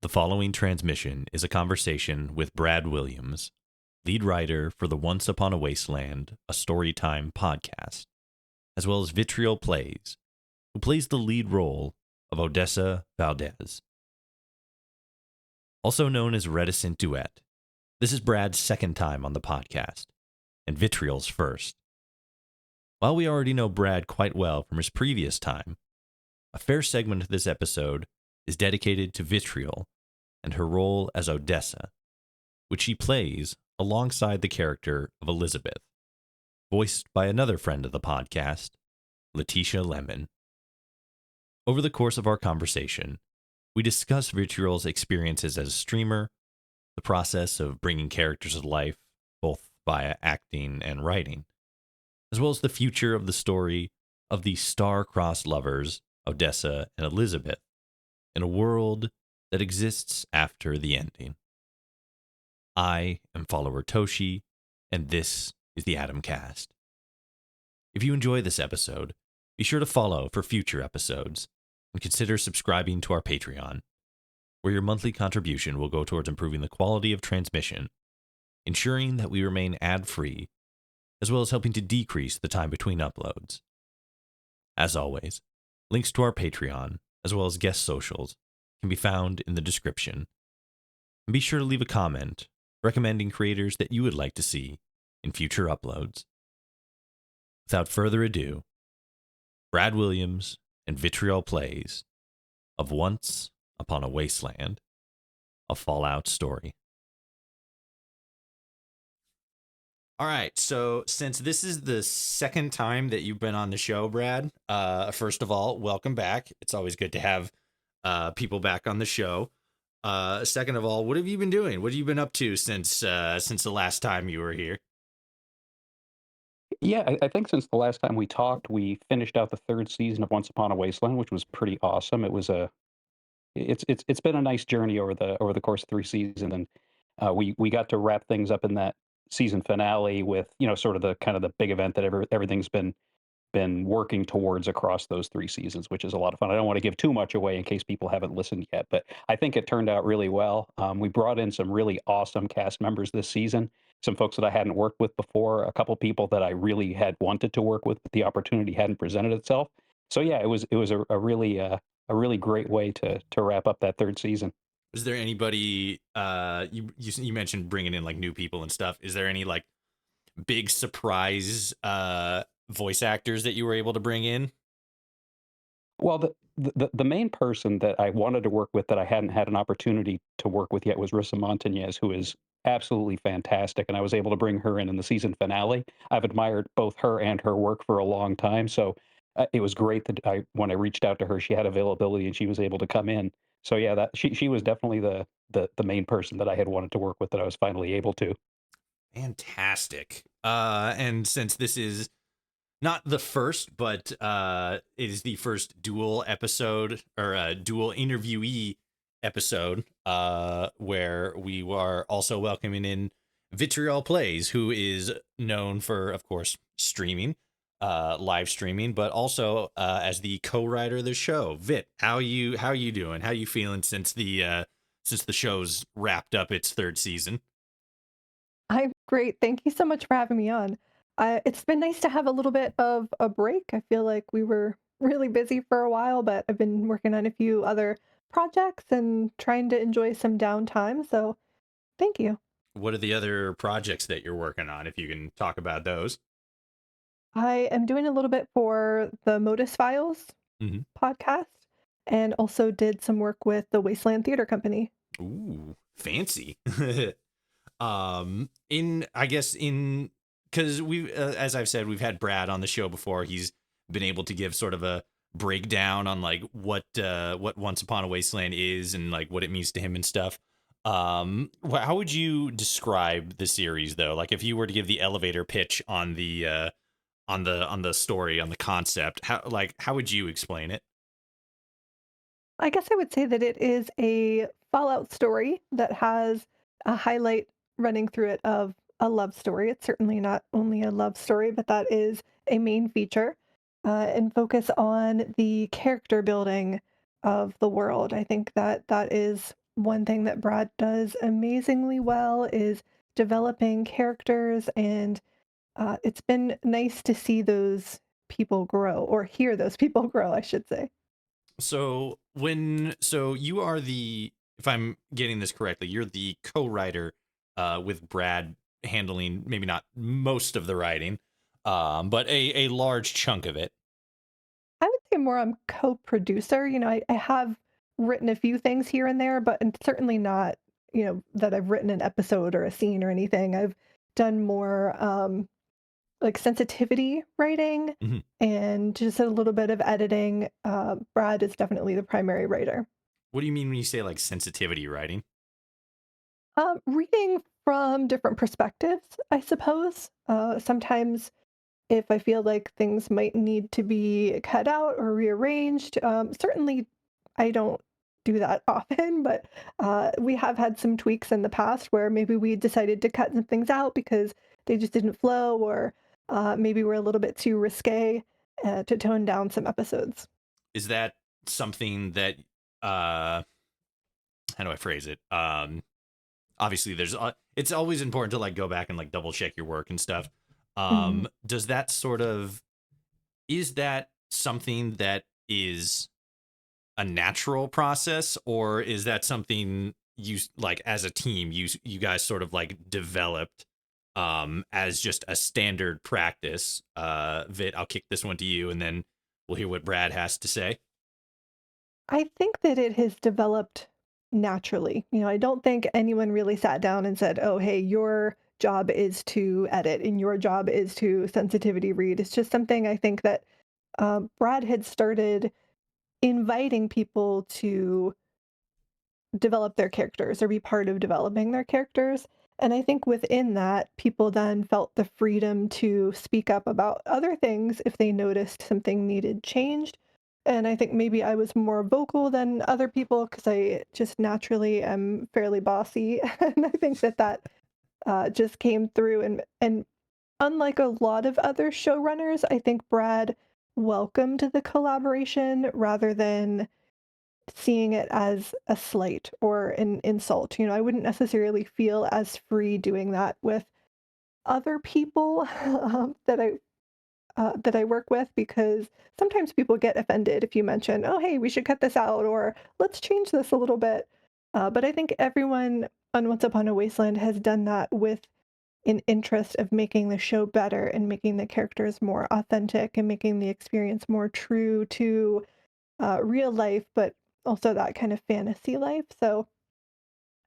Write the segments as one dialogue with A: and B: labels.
A: The following transmission is a conversation with Brad Williams, lead writer for the Once Upon a Wasteland, a Storytime podcast, as well as VitriolPlays, who plays the lead role of Odessa Valdez. Also known as Reticent Duet, this is Brad's second time on the podcast, and Vitriol's first. While we already know Brad quite well from his previous time, a fair segment of this episode is dedicated to Vitriol and her role as Odessa, which she plays alongside the character of Elizabeth, voiced by another friend of the podcast, Letitia Lemon. Over the course of our conversation, we discuss Vitriol's experiences as a streamer, the process of bringing characters to life, both via acting and writing, as well as the future of the story of the star-crossed lovers, Odessa and Elizabeth, in a world that exists after the ending. I am follower Toshi, and this is the Atomcast. If you enjoy this episode, be sure to follow for future episodes, and consider subscribing to our Patreon, where your monthly contribution will go towards improving the quality of transmission, ensuring that we remain ad-free, as well as helping to decrease the time between uploads. As always, links to our Patreon, as well as guest socials, can be found in the description. And be sure to leave a comment recommending creators that you would like to see in future uploads. Without further ado, Brad Williams and VitriolPlays of Once Upon a Wasteland, a Fallout story. All right, so since this is the second time that you've been on the show, Brad, first of all, welcome back. It's always good to have people back on the show. Second of all, what have you been doing? What have you been up to since the last time you were here?
B: Yeah, I think since the last time we talked, we finished out the third season of Once Upon a Wasteland, which was pretty awesome. It's been a nice journey over the course of three seasons, and we got to wrap things up in that season finale with sort of the kind of the big event that everything's been working towards across those three seasons, which is a lot of fun. I don't want to give too much away in case people haven't listened yet, but I think it turned out really well. We brought in some really awesome cast members this season, some folks that I hadn't worked with before, a couple people that I really had wanted to work with, but the opportunity hadn't presented itself. So yeah, it was a really great way to wrap up that third season.
A: Is there anybody you mentioned bringing in like new people and stuff? Is there any like big surprise voice actors that you were able to bring in?
B: Well, the main person that I wanted to work with that I hadn't had an opportunity to work with yet was Rissa Montañez, who is absolutely fantastic, and I was able to bring her in the season finale. I've admired both her and her work for a long time, so it was great that when I reached out to her, she had availability and she was able to come in. So yeah, that she was definitely the main person that I had wanted to work with that I was finally able to.
A: Fantastic. And since this is not the first, but it is the first dual episode or dual interviewee episode where we are also welcoming in Vitriol Plays, who is known for, of course, streaming, live streaming, but also as the co-writer of the show. Vit, how you doing? How you feeling since the show's wrapped up its third season?
C: I'm great. Thank you so much for having me on. It's been nice to have a little bit of a break. I feel like we were really busy for a while, but I've been working on a few other projects and trying to enjoy some downtime. So thank you.
A: What are the other projects that you're working on, if you can talk about those?
C: I am doing a little bit for the Modus Files
A: Mm-hmm.
C: podcast and also did some work with the Wasteland Theater Company.
A: Ooh, fancy. In I guess in because we've as I've said, we've had Brad on the show before. He's been able to give sort of a breakdown on like what Once Upon a Wasteland is and like what it means to him and stuff. How would you describe the series though? Like if you were to give the elevator pitch on the story, on the concept, how would you explain it?
C: I guess I would say that it is a Fallout story that has a highlight running through it of a love story. It's certainly not only a love story, but that is a main feature, and focus on the character building of the world. I think that that is one thing that Brad does amazingly well is developing characters, and it's been nice to see those people grow, or hear those people grow, I should say.
A: So you are the, if I'm getting this correctly, you're the co-writer with Brad handling maybe not most of the writing, but a large chunk of it.
C: I would say more I'm co-producer. I have written a few things here and there, but it's certainly not, that I've written an episode or a scene or anything. I've done more like sensitivity writing
A: Mhm.
C: and just a little bit of editing. Brad is definitely the primary writer.
A: What do you mean when you say like sensitivity writing?
C: Reading from different perspectives, I suppose. Sometimes if I feel like things might need to be cut out or rearranged. Certainly, I don't do that often, but we have had some tweaks in the past where maybe we decided to cut some things out because they just didn't flow, or maybe we're a little bit too risque to tone down some episodes.
A: Is that something that how do I phrase it? Obviously there's it's always important to like go back and like double check your work and stuff.
C: Mhm.
A: Does that sort of, is that something that is a natural process, or is that something you like as a team you guys sort of like developed as just a standard practice? Vit, I'll kick this one to you and then we'll hear what Brad has to say.
C: I think that it has developed naturally. I don't think anyone really sat down and said, "Oh, hey, your job is to edit and your job is to sensitivity read." It's just something I think that Brad had started inviting people to develop their characters or be part of developing their characters. And I think within that, people then felt the freedom to speak up about other things if they noticed something needed changed. And I think maybe I was more vocal than other people because I just naturally am fairly bossy. And I think that just came through. And unlike a lot of other showrunners, I think Brad welcomed the collaboration rather than seeing it as a slight or an insult. I wouldn't necessarily feel as free doing that with other people that I work with, because sometimes people get offended if you mention, "Oh, hey, we should cut this out," or "Let's change this a little bit." But I think everyone on Once Upon a Wasteland has done that with an interest of making the show better and making the characters more authentic and making the experience more true to real life, but also that kind of fantasy life. So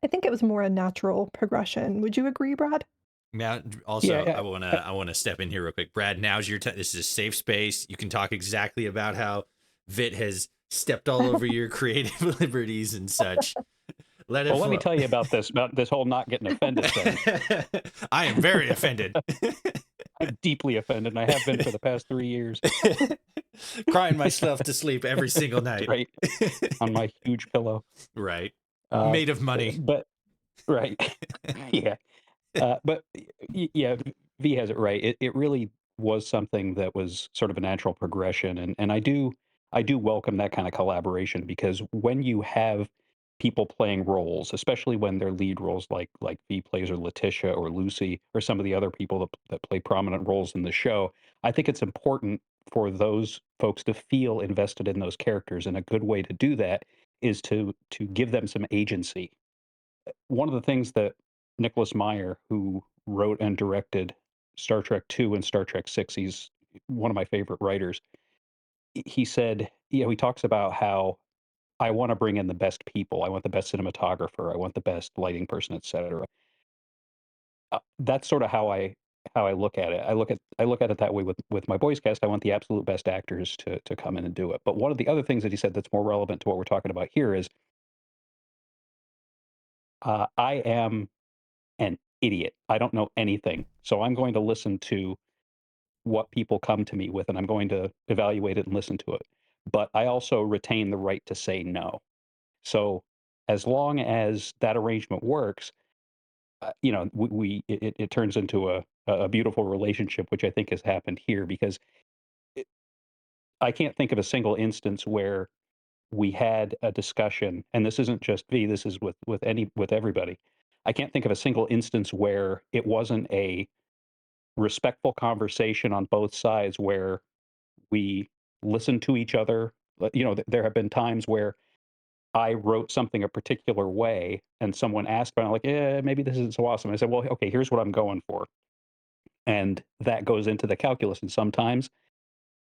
C: I think it was more a natural progression. Would you agree, Brad?
A: Now, also,
B: Yeah,
A: I wanna step in here real quick. Brad, now's your time. This is a safe space. You can talk exactly about how Vit has stepped all over your creative liberties and such. Let it
B: well, let me
A: flow.
B: tell you about this whole not getting offended thing.
A: I am very offended.
B: I'm deeply offended, and I have been for the past 3 years.
A: Crying myself to sleep every single night.
B: Right, on my huge pillow.
A: Right.
B: Uh,
A: Made of money.
B: but right, yeah. But yeah, V has it right. It really was something that was sort of a natural progression, and I do welcome that kind of collaboration, because when you have people playing roles, especially when they're lead roles like V plays or Letitia or Lucy or some of the other people that play prominent roles in the show, I think it's important for those folks to feel invested in those characters, and a good way to do that is to give them some agency. One of the things that Nicholas Meyer, who wrote and directed Star Trek II and Star Trek VI, he's one of my favorite writers. He said, he talks about how I want to bring in the best people. I want the best cinematographer. I want the best lighting person, etc. That's sort of how I look at it. I look at it that way with my boys cast. I want the absolute best actors to come in and do it. But one of the other things that he said that's more relevant to what we're talking about here is I am an idiot. I don't know anything. So I'm going to listen to what people come to me with, and I'm going to evaluate it and listen to it. But I also retain the right to say no. So as long as that arrangement works, it turns into a beautiful relationship, which I think has happened here, because it, I can't think of a single instance where we had a discussion, and this isn't just V, this is with everybody. I can't think of a single instance where it wasn't a respectful conversation on both sides where we listened to each other. There have been times where I wrote something a particular way and someone asked about it, like, yeah, maybe this isn't so awesome. I said, well, okay, here's what I'm going for. And that goes into the calculus. And sometimes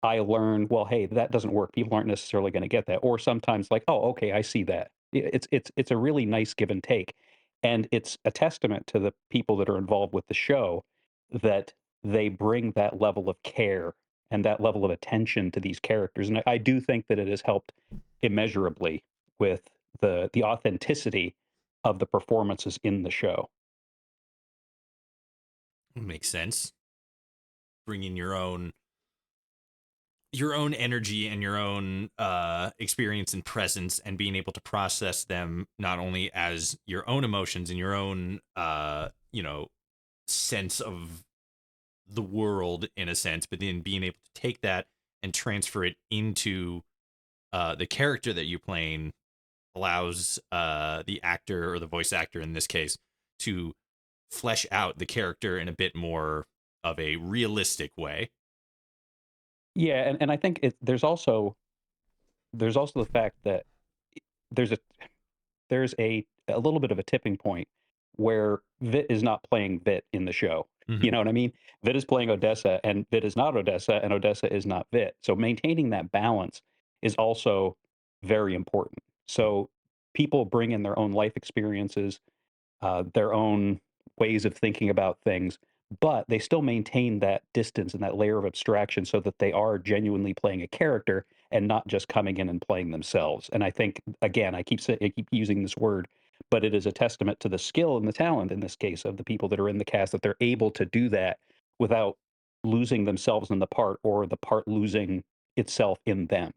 B: I learn, well, hey, that doesn't work. People aren't necessarily going to get that. Or sometimes like, oh, okay, I see that. It's a really nice give and take. And it's a testament to the people that are involved with the show that they bring that level of care and that level of attention to these characters. And I do think that it has helped immeasurably with the authenticity of the performances in the show.
A: Makes sense. Bringing your own energy and your own experience and presence, and being able to process them not only as your own emotions and your own sense of the world in a sense, but then being able to take that and transfer it into the character that you're playing allows the actor, or the voice actor in this case, to flesh out the character in a bit more of a realistic way.
B: Yeah, and I think there's also the fact that there's a there's a little bit of a tipping point where Vit is not playing Vit in the show.
A: Mm-hmm.
B: You know what I mean? Vit is playing Odessa, and Vit is not Odessa, and Odessa is not Vit. So maintaining that balance is also very important. So people bring in their own life experiences, their own ways of thinking about things, but they still maintain that distance and that layer of abstraction so that they are genuinely playing a character and not just coming in and playing themselves. And I think, again, I keep using this word, but it is a testament to the skill and the talent in this case of the people that are in the cast, that they're able to do that without losing themselves in the part, or the part losing itself in them.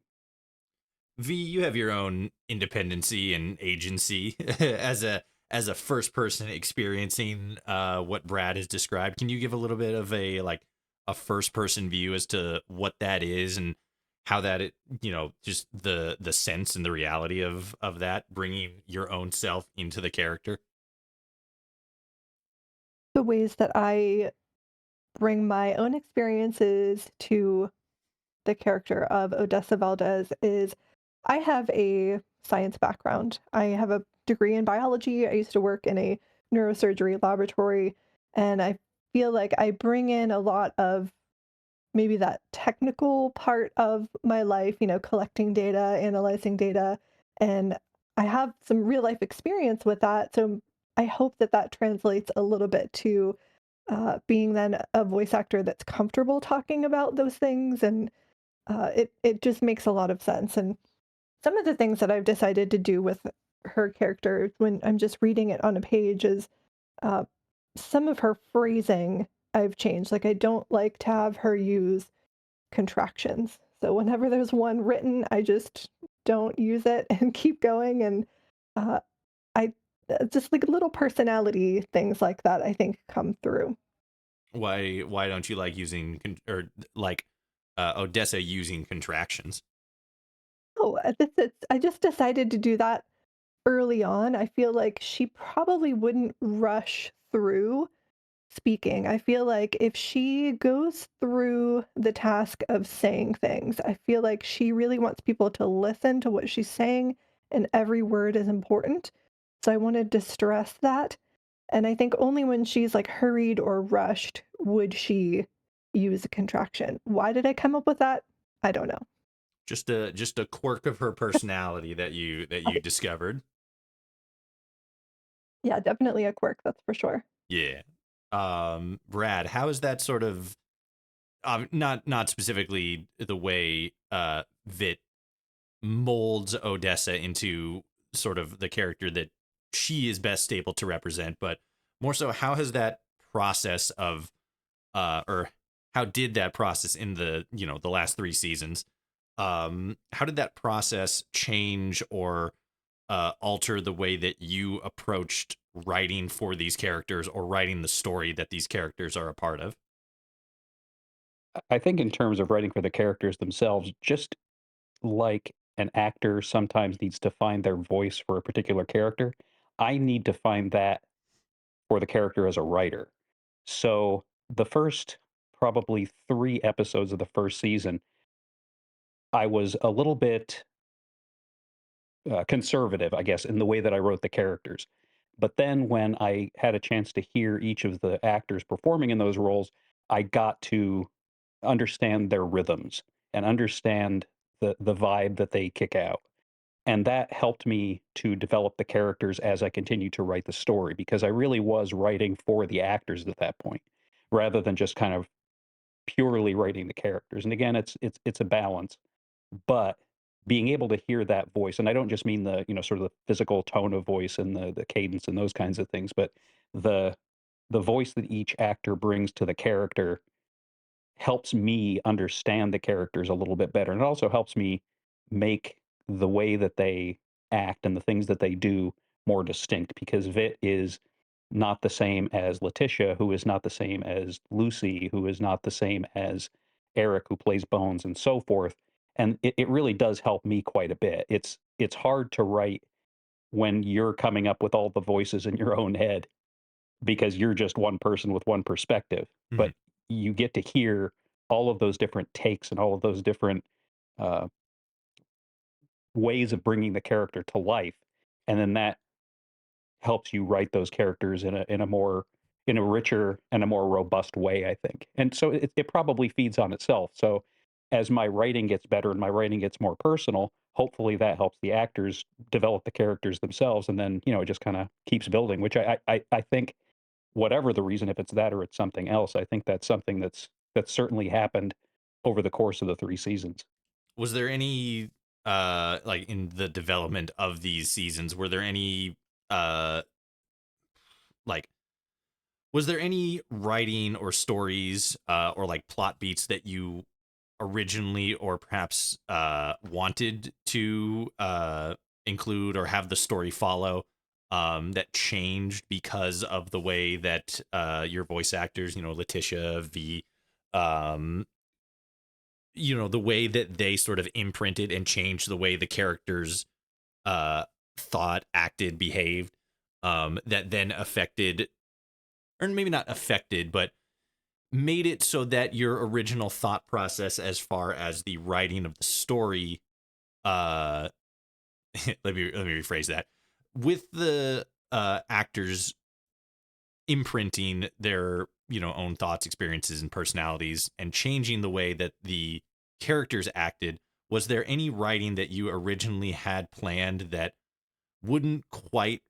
A: V, you have your own independency and agency as a first person experiencing what Brad has described. Can you give a little bit of a first person view as to what that is, and how that just the sense and the reality of that, bringing your own self into the character?
C: The ways that I bring my own experiences to the character of Odessa Valdez is I have a science background. I have a degree in biology. I used to work in a neurosurgery laboratory, and I feel like I bring in a lot of maybe that technical part of my life, collecting data, analyzing data, and I have some real life experience with that. So I hope that that translates a little bit to being then a voice actor that's comfortable talking about those things, and it just makes a lot of sense. And some of the things that I've decided to do with her character when I'm just reading it on a page is uh, some of her phrasing I've changed. Like, I don't like to have her use contractions. So whenever there's one written, I just don't use it and keep going. And uh, I just like little personality things like that, I think, come through.
A: Why don't you like using or like Odessa using contractions?
C: Oh, I just decided to do that early on. I feel like she probably wouldn't rush through speaking. I feel like if she goes through the task of saying things, I feel like she really wants people to listen to what she's saying, and every word is important. So I wanted to stress that. And I think only when she's like hurried or rushed would she use a contraction. Why did I come up with that? I don't know.
A: Just a quirk of her personality that you discovered.
C: Yeah, definitely a quirk, that's for sure.
A: Yeah. Brad, how is that sort of not specifically the way Vit molds Odessa into sort of the character that she is best able to represent, but more so, how has that process of or how did that process in the last 3 seasons, how did that process change or alter the way that you approached writing for these characters, or writing the story that these characters are a part of?
B: I think in terms of writing for the characters themselves, just like an actor sometimes needs to find their voice for a particular character, I need to find that for the character as a writer. So the first probably 3 episodes of the first season, I was a little bit conservative, I guess, in the way that I wrote the characters. But then when I had a chance to hear each of the actors performing in those roles, I got to understand their rhythms and understand the vibe that they kick out. And that helped me to develop the characters as I continued to write the story because I really was writing for the actors at that point rather than just kind of purely writing the characters. And again, it's a balance, but being able to hear that voice, and I don't just mean the, sort of the physical tone of voice and the cadence and those kinds of things, but the the voice that each actor brings to the character helps me understand the characters a little bit better. And it also helps me make the way that they act and the things that they do more distinct because Vit is not the same as Letitia, who is not the same as Lucy, who is not the same as Eric, who plays Bones, and so forth. And it really does help me quite a bit. It's hard to write when you're coming up with all the voices in your own head because you're just one person with one perspective.
A: Mhm.
B: But you get to hear all of those different takes and all of those different uh, ways of bringing the character to life, and then that helps you write those characters in a richer and a more robust way, I think. And so it probably feeds on itself. So as my writing gets better and my writing gets more personal, hopefully that helps the actors develop the characters themselves, and then it just kind of keeps building. Which I think whatever the reason, if it's that or it's something else, I think that's something that's certainly happened over the course of the 3 seasons.
A: Was there any like in the development of these seasons, were there any uh like was there any writing or stories or like plot beats that you originally or perhaps wanted to include or have the story follow that changed because of the way that your voice actors, Letitia, V, um, the way that they sort of imprinted and changed the way the characters uh, thought, acted, behaved, that then affected, or maybe not affected, but made it so that your original thought process as far as the writing of the story uh let me rephrase that, with the actors imprinting their own thoughts, experiences, and personalities and changing the way that the characters acted. Was there any writing that you originally had planned that wouldn't quite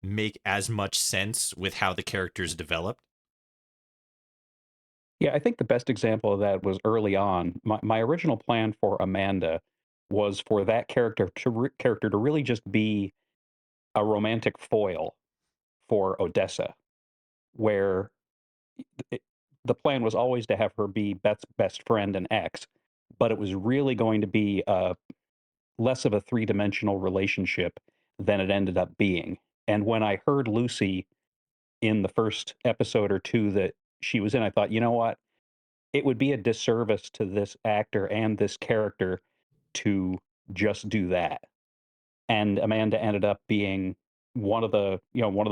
A: make as much sense with how the characters developed?
B: Yeah, I think the best example of that was early on. My original plan for Amanda was for that character to really just be a romantic foil for Odessa, where it, the plan was always to have her be Beth's best friend and ex, but it was really going to be less of a three-dimensional relationship than it ended up being. And when I heard Lucy in the first episode or two that she was in, I thought, you know what? It would be a disservice to this actor and this character to just do that. And Amanda ended up being one of the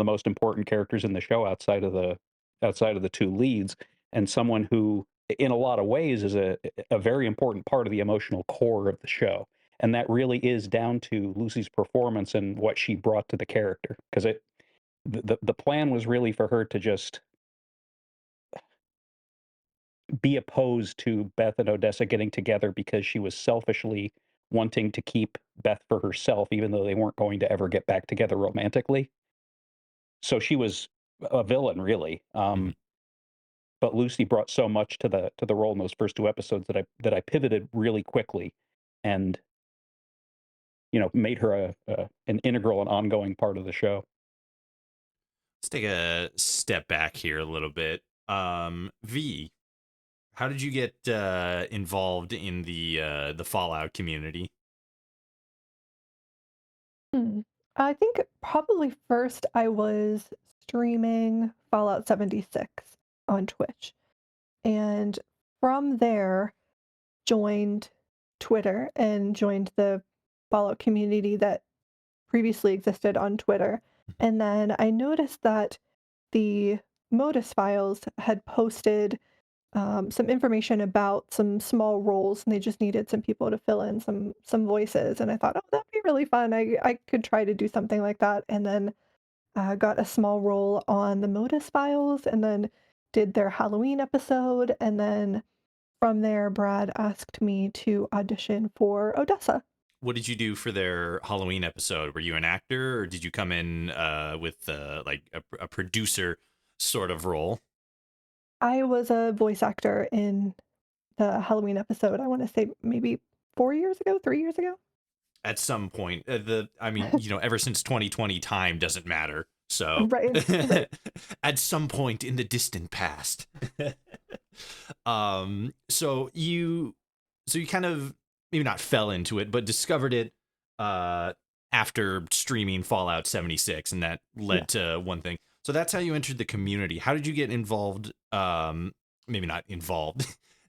B: most important characters in the show outside of the two leads, and someone who in a lot of ways is a very important part of the emotional core of the show. And that really is down to Lucy's performance and what she brought to the character. Because the plan was really for her to just be opposed to Beth and Odessa getting together because she was selfishly wanting to keep Beth for herself, even though they weren't going to ever get back together romantically. So she was a villain, really.
A: Mhm.
B: But Lucy brought so much to the role in those first 2 episodes that I pivoted really quickly, and made her an integral and ongoing part of the show.
A: Let's take a step back here a little bit. V, how did you get involved in the Fallout community?
C: Hmm. I think probably first I was streaming Fallout 76 on Twitch, and from there joined Twitter and joined the Fallout community that previously existed on Twitter. And then I noticed that the Modus Files had posted some information about some small roles, and they just needed some people to fill in some voices. And I thought, oh, that'd be really fun. I could try to do something like that. And then got a small role on the Modus Files, and then did their Halloween episode. And then from there, Brad asked me to audition for Odessa.
A: What did you do for their Halloween episode? Were you an actor, or did you come in with like a producer sort of role?
C: I was a voice actor in the Halloween episode. I want to say maybe 4 years ago, 3 years ago.
A: At some point, ever since 2020, time doesn't matter. So,
C: Right, right.
A: at some point in the distant past, so you kind of maybe not fell into it, but discovered it after streaming Fallout 76, and that led to one thing. So that's how you entered the community. How did you get involved? Maybe not involved.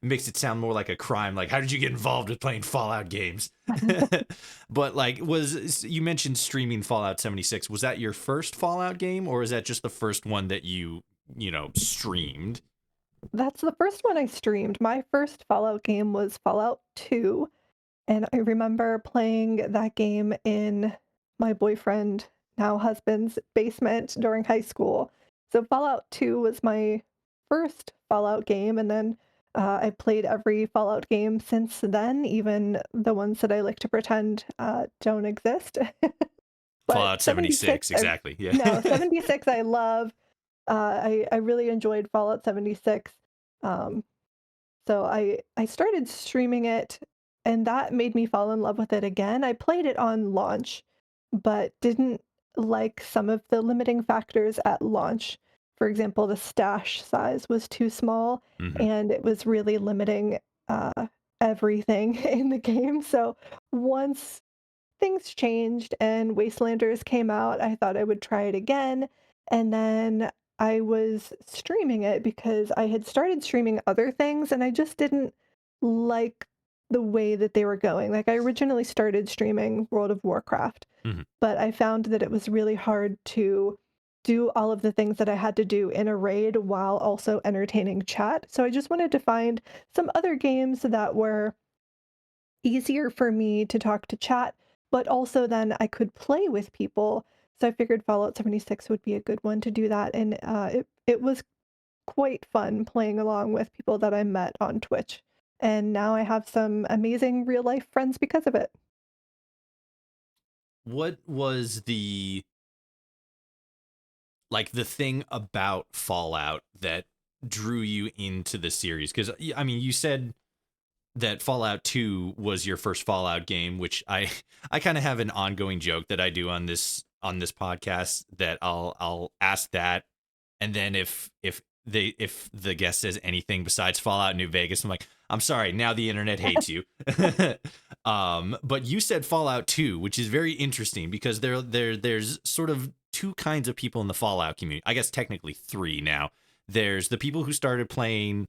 A: It makes it sound more like a crime. Like, how did you get involved with playing Fallout games? But like, you mentioned streaming Fallout 76. Was that your first Fallout game, or is that just the first one that you streamed?
C: That's the first one I streamed. My first Fallout game was Fallout 2, and I remember playing that game in my boyfriend, now husband's basement during high school. So Fallout 2 was my first Fallout game, and then I played every Fallout game since then, even the ones that I like to pretend don't exist. But
A: Fallout 76,
C: 76,
A: exactly. Yeah.
C: no, 76 I love. I really enjoyed Fallout 76. Um, so I started streaming it, and that made me fall in love with it again. I played it on launch, but didn't like some of the limiting factors at launch. For example, the stash size was too small,
A: Mhm.
C: and it was really limiting everything in the game. So once things changed and Wastelanders came out, I thought I would try it again. And then I was streaming it because I had started streaming other things and I just didn't like the way that they were going. Like, I originally started streaming World of Warcraft,
A: Mhm.
C: but I found that it was really hard to do all of the things that I had to do in a raid while also entertaining chat. So I just wanted to find some other games that were easier for me to talk to chat, but also then I could play with people. So I figured Fallout 76 would be a good one to do that. And it was quite fun playing along with people that I met on Twitch. And now I have some amazing real life friends because of it.
A: What was the thing about Fallout that drew you into the series? Because I mean, you said that Fallout 2 was your first Fallout game, which I kind of have an ongoing joke that I do on this podcast, that I'll ask that, and then if the guest says anything besides Fallout New Vegas, I'm like, I'm sorry, now the internet hates you. But you said Fallout 2, which is very interesting because there's sort of two kinds of people in the Fallout community. I guess technically three now. There's the people who started playing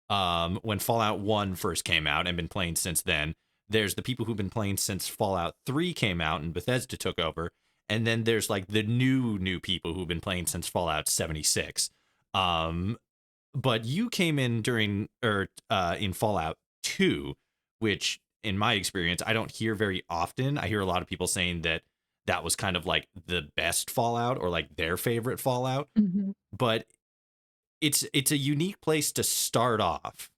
A: when Fallout 1 first came out and been playing since then. There's the people who've been playing since Fallout 3 came out and Bethesda took over. And then there's like the new people who've been playing since Fallout 76. But you came in during in Fallout 2, which in my experience I don't hear very often. I hear a lot of people saying that that was kind of like the best Fallout, or like their favorite Fallout.
C: Mhm.
A: But it's a unique place to start off.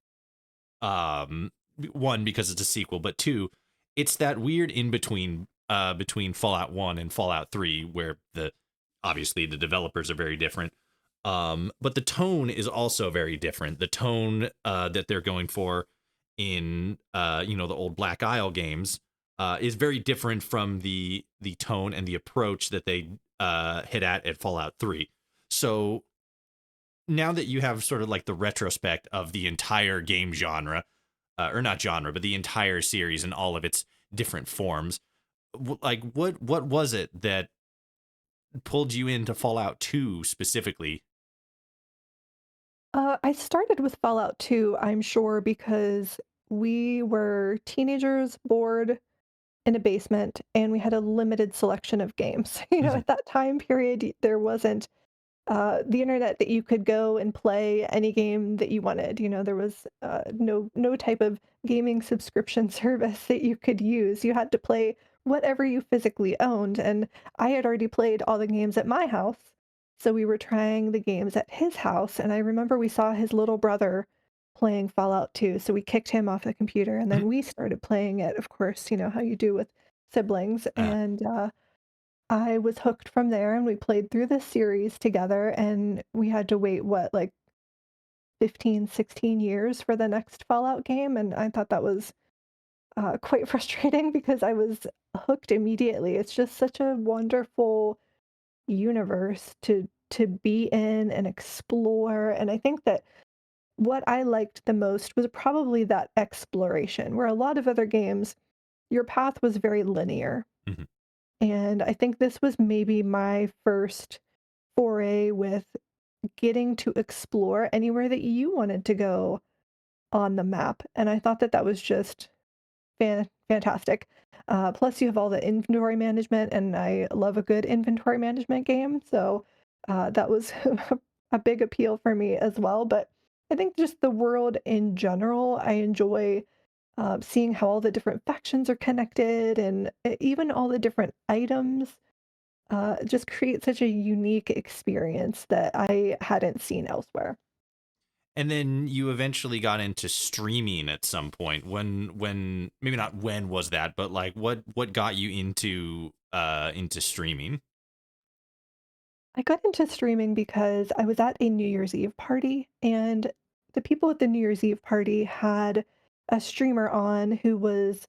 A: One, because it's a sequel, but two, it's that weird in between between Fallout 1 and Fallout 3, where obviously the developers are very different. But the tone is also very different. The tone that they're going for in the old Black Isle games is very different from the tone and the approach that they hit at Fallout 3. So now that you have sort of like the retrospect of the entire game genre, or not genre, but the entire series and all of its different forms, like what was it that pulled you into Fallout 2 specifically?
C: I started with Fallout 2, I'm sure, because we were teenagers, bored, in a basement, and we had a limited selection of games.
A: Mhm.
C: At that time period, there wasn't the internet that you could go and play any game that you wanted. There was no type of gaming subscription service that you could use. You had to play whatever you physically owned, and I had already played all the games at my house, so we were trying the games at his house. And I remember we saw his little brother playing Fallout 2, so we kicked him off the computer, and
A: Mhm.
C: then we started playing it. Of course, how you do with siblings,
A: Ah,
C: and I was hooked from there, and we played through the series together, and we had to wait, what, like 15, 16 years for the next Fallout game, and I thought that was quite frustrating because I was hooked immediately. It's just such a wonderful universe to be in and explore, and I think that what I liked the most was probably that exploration, where a lot of other games, your path was very linear,
A: mhm.
C: and I think this was maybe my first foray with getting to explore anywhere that you wanted to go on the map, and I thought that that was just fantastic. Plus, you have all the inventory management, and I love a good inventory management game, so that was a big appeal for me as well. But I think just the world in general, I enjoy seeing how all the different factions are connected, and even all the different items just create such a unique experience that I hadn't seen elsewhere.
A: And then you eventually got into streaming at some point. When maybe not when was that, but like what got you into streaming?
C: I got into streaming because I was at a New Year's Eve party, and the people at the New Year's Eve party had a streamer on who was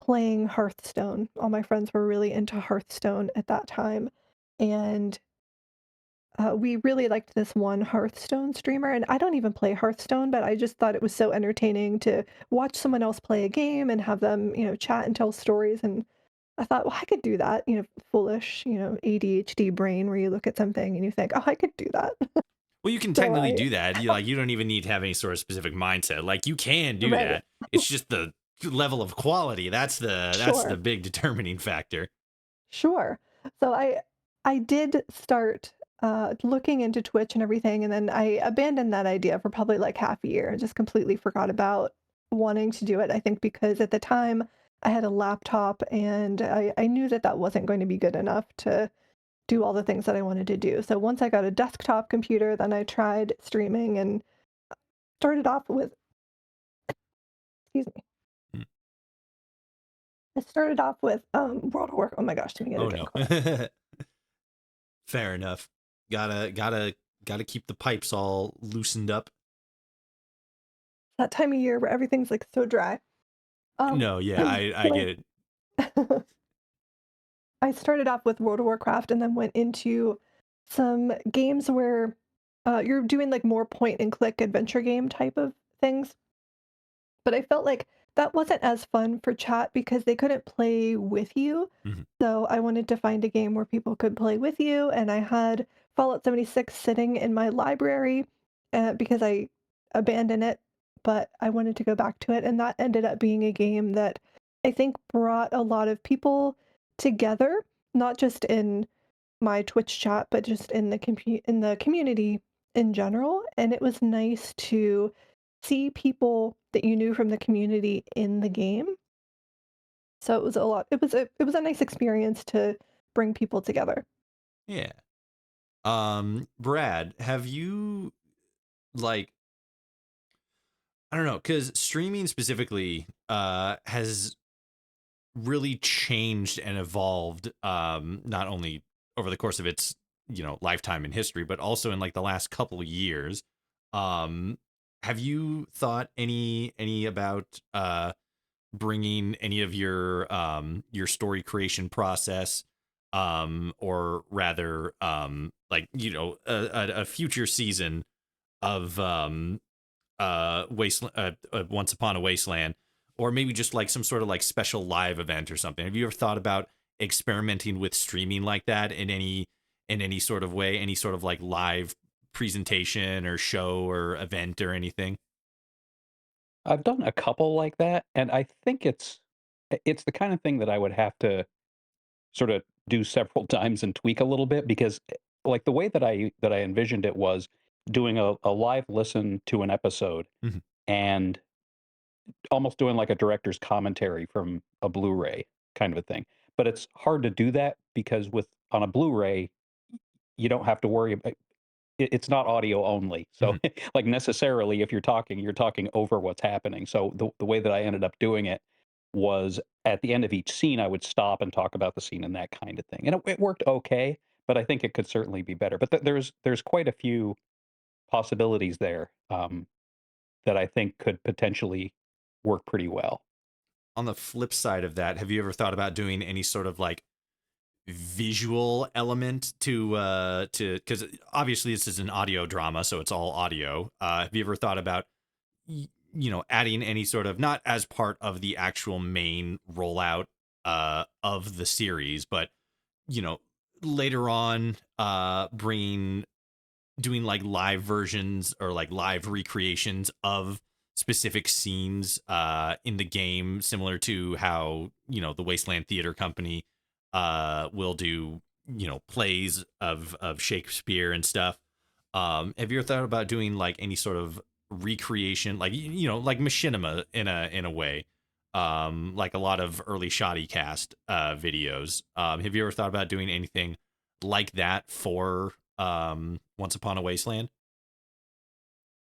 C: playing Hearthstone. All my friends were really into Hearthstone at that time, and we really liked this one Hearthstone streamer. And I don't even play Hearthstone, but I just thought it was so entertaining to watch someone else play a game and have them, chat and tell stories. And I thought, well, I could do that, foolish, ADHD brain where you look at something and you think, oh, I could do that.
A: Well, you can
C: So
A: technically
C: I,
A: do that. You don't even need to have any sort of specific mindset. Like you can do
C: right,
A: that. It's just the level of quality. That's the
C: sure,
A: big determining factor.
C: sure. So I did start looking into Twitch and everything, and then I abandoned that idea for probably like half a year and just completely forgot about wanting to do it. I think because at the time I had a laptop, and I knew that that wasn't going to be good enough to do all the things that I wanted to do. So once I got a desktop computer, then I tried streaming and started off with, excuse me,
A: Hmm.
C: I started off with World of Warcraft. Oh my gosh, let me get a
A: Oh no.
C: drink. Hold on.
A: Fair enough. Gotta keep the pipes all loosened up.
C: That time of year where everything's like so dry. Um,
A: No, yeah, I
C: so
A: get it.
C: I started off with World of Warcraft and then went into some games where you're doing like more point and click adventure game type of things. But I felt like that wasn't as fun for chat because they couldn't play with you.
A: Mhm.
C: So I wanted to find a game where people could play with you, and I had Fallout 76 sitting in my library because I abandoned it, but I wanted to go back to it, and that ended up being a game that I think brought a lot of people together, not just in my Twitch chat, but just in the community in general. And it was nice to see people that you knew from the community in the game. So it was a lot. It was a nice experience to bring people together.
A: Yeah. Brad, have you like I don't know, because streaming specifically has really changed and evolved not only over the course of its lifetime in history but also in like the last couple of years. um have you thought any about bringing any of your story creation process or rather like a future season of Once Upon a Wasteland, or maybe just like some sort of like special live event or something? Have you ever thought about experimenting with streaming like that in any sort of way, any sort of like live presentation or show or event or anything?
B: I've done a couple like that, and I think it's it's the kind of thing that I would have to sort of do several times and tweak a little bit because like the way that I envisioned it was doing a live listen to an episode
A: Mhm.
B: and almost doing like a director's commentary from a Blu-ray kind of a thing. But it's hard to do that because with on a Blu-ray, you don't have to worry about it's not audio only. So
A: Mhm.
B: like necessarily if you're talking over what's happening. So the way that I ended up doing it was at the end of each scene I would stop and talk about the scene and that kind of thing. And it worked okay, but I think it could certainly be better. But there's quite a few possibilities there that I think could potentially work pretty well.
A: On the flip side of that, have you ever thought about doing any sort of like visual element to because obviously this is an audio drama, so it's all audio. Have you ever thought about adding any sort of, not as part of the actual main rollout of the series, but you know later on bringing doing like live versions or like live recreations of specific scenes in the game, similar to how the Wasteland Theater Company will do plays of Shakespeare and stuff. Have you ever thought about doing like any sort of recreation, like like machinima in a way, like a lot of early shoddy cast videos? Have you ever thought about doing anything like that for Once Upon a Wasteland?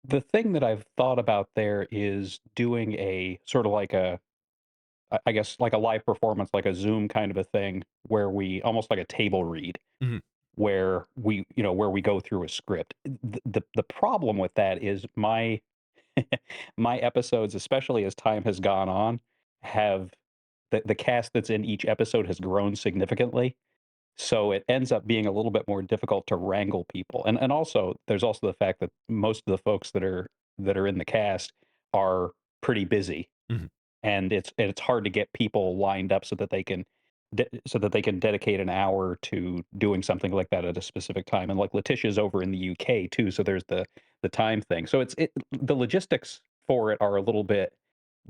B: The thing that I've thought about there is doing a sort of like I guess like a live performance, like a Zoom kind of a thing where we almost like a table read
A: Mhm.
B: where where we go through a script. The problem with that is my my episodes, especially as time has gone on, have the cast that's in each episode has grown significantly. So it ends up being a little bit more difficult to wrangle people. And also there's also the fact that most of the folks that are in the cast are pretty busy
A: Mhm.
B: and it's hard to get people lined up so that they can so that they can dedicate an hour to doing something like that at a specific time. And like Letitia's over in the UK too, so there's the time thing. So the logistics for it are a little bit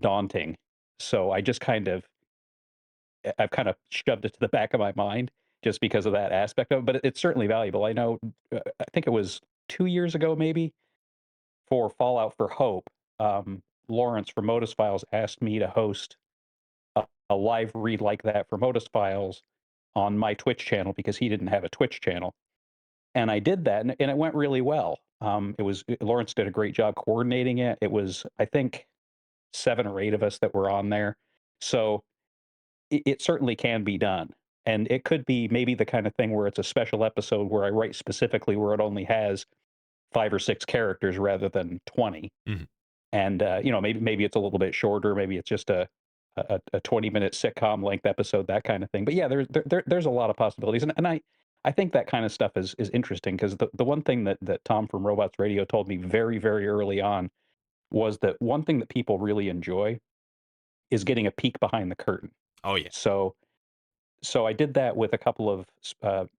B: daunting. So I've kind of shoved it to the back of my mind just because of that aspect of it. But it's certainly valuable. I know. I think it was 2 years ago, maybe for Fallout for Hope. Lawrence from Modus Files asked me to host a live read like that for Modus Files on my Twitch channel because he didn't have a Twitch channel, and I did that, and it went really well. Lawrence did a great job coordinating it. It was, I think, 7 or 8 of us that were on there, so it certainly can be done. And it could be maybe the kind of thing where it's a special episode where I write specifically where it only has 5 or 6 characters rather than 20.
A: Mhm.
B: And maybe it's a little bit shorter. Maybe it's just a 20-minute sitcom length episode, that kind of thing. But yeah, there's a lot of possibilities, and I think that kind of stuff is interesting because the one thing that Tom from Robots Radio told me very very early on was that one thing that people really enjoy is getting a peek behind the curtain.
A: Oh yeah.
B: So I did that with a couple of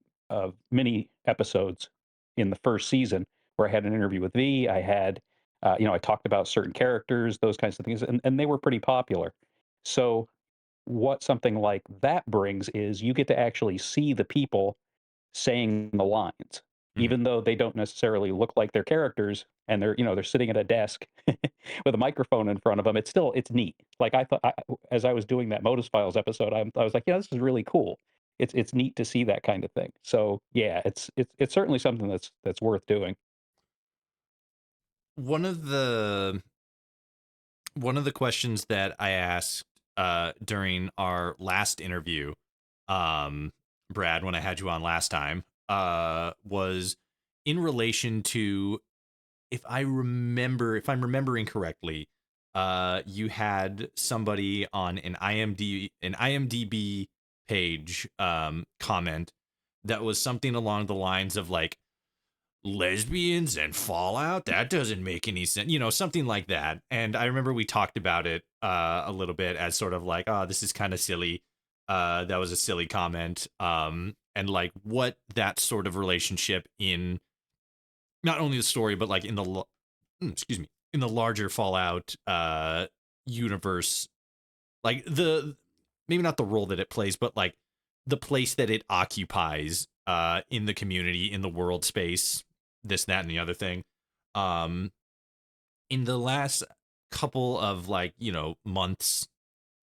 B: mini episodes in the first season where I had an interview with V. I had, I talked about certain characters, those kinds of things, and they were pretty popular. So what something like that brings is you get to actually see the people saying the lines,
A: Mhm.
B: even though they don't necessarily look like their characters, and they're sitting at a desk with a microphone in front of them. It's neat. Like as I was doing that Modus Files episode, I was like, yeah, this is really cool. It's neat to see that kind of thing. So yeah, it's certainly something that's worth doing.
A: One of the questions that I asked during our last interview, um, Brad, when I had you on last time, was in relation to, if I'm remembering correctly, you had somebody on an IMDb page comment that was something along the lines of like, lesbians and Fallout, that doesn't make any sense, something like that. And I remember we talked about it a little bit as sort of like, oh, this is kind of silly. That was a silly comment. And like what that sort of relationship in not only the story but like in excuse me, in the larger Fallout universe, like maybe not the role that it plays, but like the place that it occupies in the community, in the world space, this, that, and the other thing. Um, in the last couple of like, months,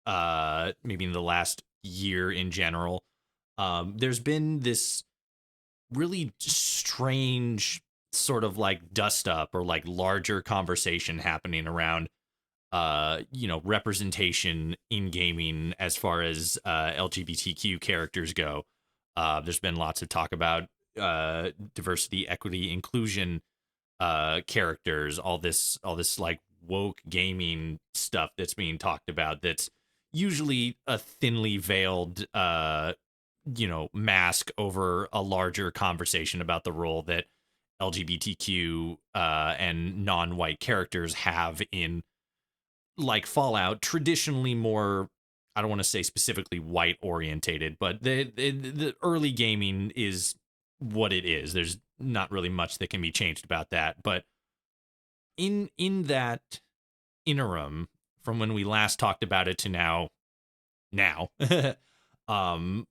A: maybe in the last year in general, there's been this really strange sort of like dust up or like larger conversation happening around representation in gaming as far as LGBTQ characters go. There's been lots of talk about diversity, equity, inclusion characters, all this like woke gaming stuff that's being talked about, that's usually a thinly veiled mask over a larger conversation about the role that LGBTQ and non-white characters have in like Fallout, traditionally more, I don't want to say specifically white orientated, but the early gaming is what it is. There's not really much that can be changed about that. But in that interim, from when we last talked about it to now, um,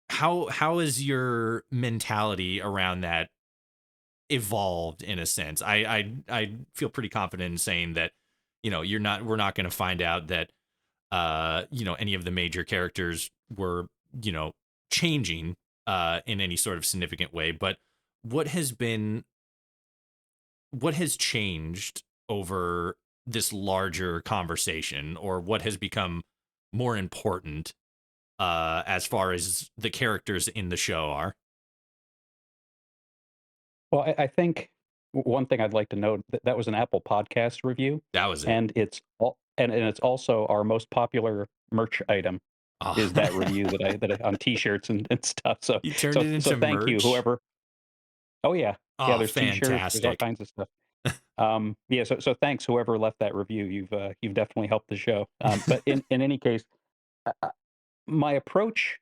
A: how has your mentality around that evolved in a sense? I feel pretty confident in saying that, we're not going to find out that any of the major characters were, changing in any sort of significant way. But what has been, what has changed over this larger conversation, or what has become more important as far as the characters in the show are?
B: Well, I think one thing I'd like to note that that was an Apple Podcast review,
A: That was it.
B: and and it's also our most popular merch item
A: Oh.
B: is that review that I on T-shirts and stuff. So
A: You turned it
B: so
A: into
B: thank you,
A: merch.
B: whoever. Oh yeah, yeah.
A: Oh,
B: There's T-shirts. There's all
A: fantastic.
B: kinds of stuff. Yeah. So thanks, whoever left that review. You've definitely helped the show. But in any case, my approach.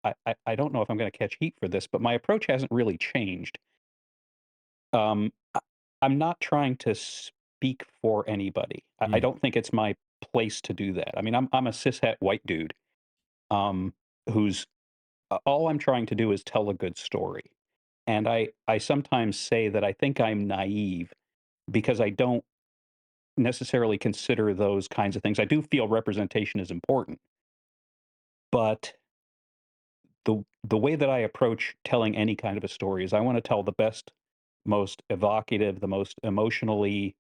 B: I don't know if I'm going to catch heat for this, but my approach hasn't really changed. Um, I, I'm not trying to speak for anybody. I
A: Mm.
B: don't think it's my place to do that. I mean, I'm a cishet white dude, um, who's all I'm trying to do is tell a good story. And I sometimes say that I think I'm naive because I don't necessarily consider those kinds of things. I do feel representation is important, but the way that I approach telling any kind of a story is I want to tell the best, most evocative, the most emotionally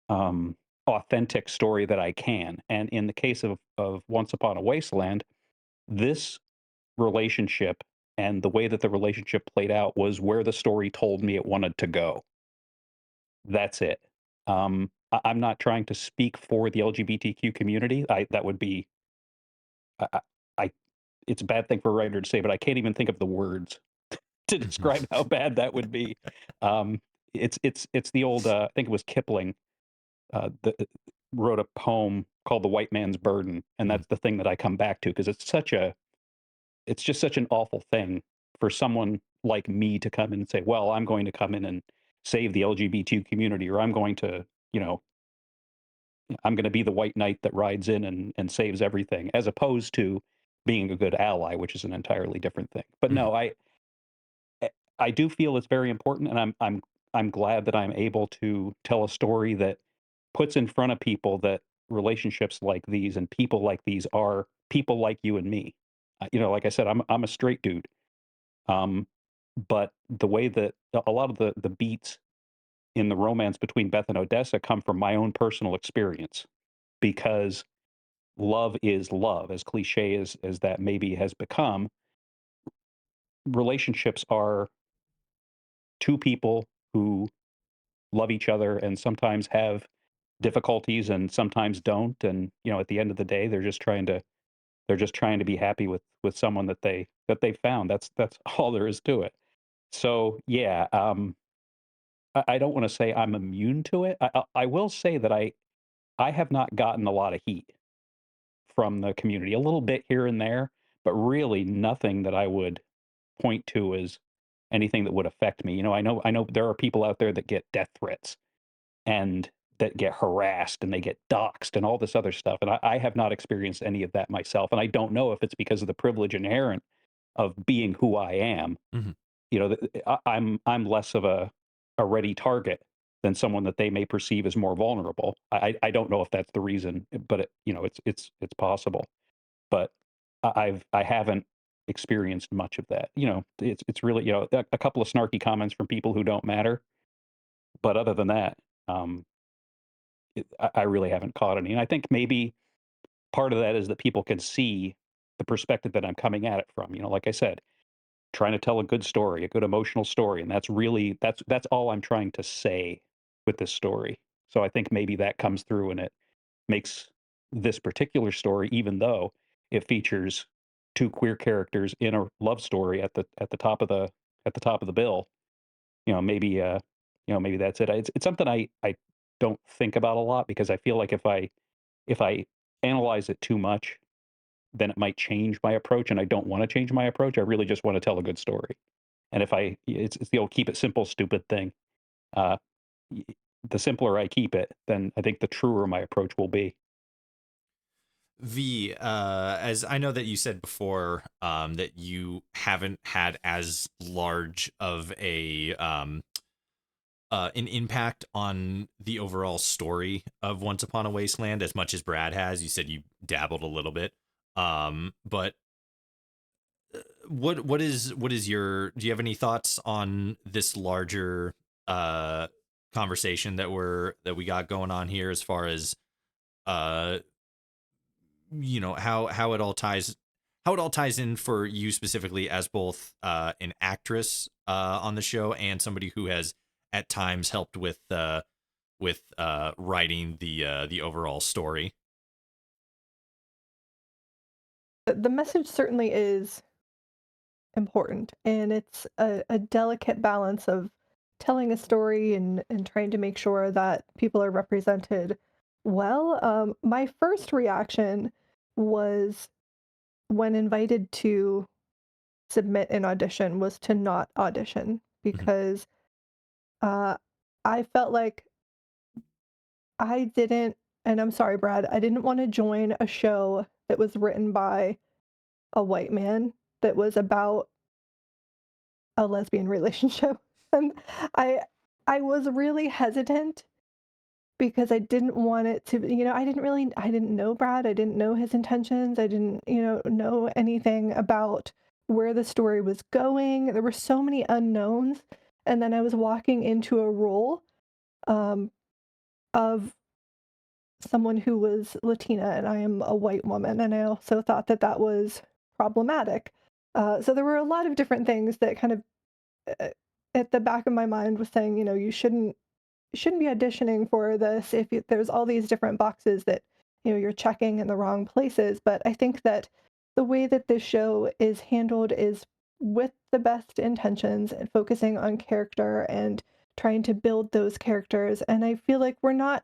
B: um, authentic story that I can. And in the case of Once Upon a Wasteland, this relationship and the way that the relationship played out was where the story told me it wanted to go. That's it. I'm not trying to speak for the LGBTQ community. That would be I, I it's a bad thing for a writer to say, but I can't even think of the words to describe how bad that would be. Um, it's the old I think it was Kipling that wrote a poem called "The White Man's Burden," and
A: Mm.
B: that's the thing that I come back to because it's just such an awful thing for someone like me to come in and say, "Well, I'm going to come in and save the LGBT community," or "I'm going to, you know, I'm going to be the white knight that rides in and saves everything," as opposed to being a good ally, which is an entirely different thing. But
A: Mhm.
B: no, I do feel it's very important, and I'm glad that I'm able to tell a story that puts in front of people that relationships like these and people like these are people like you and me. Like I said, I'm a straight dude, um, but the way that a lot of the beats in the romance between Beth and Odessa come from my own personal experience, because love is love, as cliche as that maybe has become. Relationships are two people who love each other and sometimes have difficulties and sometimes don't, and at the end of the day they're just trying to be happy with someone that they found. That's all there is to it. So yeah, I don't want to say I'm immune to it. I will say that I have not gotten a lot of heat from the community, a little bit here and there, but really nothing that I would point to as anything that would affect me. I know there are people out there that get death threats, and that get harassed and they get doxxed and all this other stuff. And I have not experienced any of that myself. And I don't know if it's because of the privilege inherent of being who I am.
A: Mhm.
B: You know, I'm less of a ready target than someone that they may perceive as more vulnerable. I don't know if that's the reason, but you know, it's possible. But I haven't experienced much of that. You know, it's really, you know, a couple of snarky comments from people who don't matter, but other than that, um, I really haven't caught any. And I think maybe part of that is that people can see the perspective that I'm coming at it from. You know, like I said, trying to tell a good story, a good emotional story, and that's really that's all I'm trying to say with this story. So I think maybe that comes through and it makes this particular story, even though it features two queer characters in a love story at the top of the bill. You know, maybe that's it. It's something I don't think about a lot because I feel like if I analyze it too much, then it might change my approach, and I don't want to change my approach. I really just want to tell a good story. And if it's the old keep it simple, stupid thing. Uh, y- the simpler I keep it, then I think the truer my approach will be.
A: As I know that you said before, that you haven't had as large of a an impact on the overall story of Once Upon a Wasteland as much as Brad has. You said you dabbled a little bit, but what is your? Do you have any thoughts on this larger conversation that we got going on here, as far as uh how it all ties in for you specifically, as both an actress on the show and somebody who has at times helped with writing the overall story.
C: The message certainly is important, and it's a delicate balance of telling a story and trying to make sure that people are represented well. My first reaction was, when invited to submit an audition, was to not audition,
A: Mhm.
C: because uh, I felt like I didn't, and I'm sorry, Brad, I didn't want to join a show that was written by a white man that was about a lesbian relationship. And I I was really hesitant because I didn't want it to, I didn't know Brad, I didn't know his intentions, I didn't, know anything about where the story was going. There were so many unknowns, and then I was walking into a role um, of someone who was Latina, and I am a white woman, and I also thought that that was problematic. So there were a lot of different things that kind of, uh, at the back of my mind, was saying, you shouldn't be auditioning for this if there's all these different boxes that you're checking in the wrong places. But I think that the way that this show is handled is with the best intentions and focusing on character and trying to build those characters. And I feel like we're not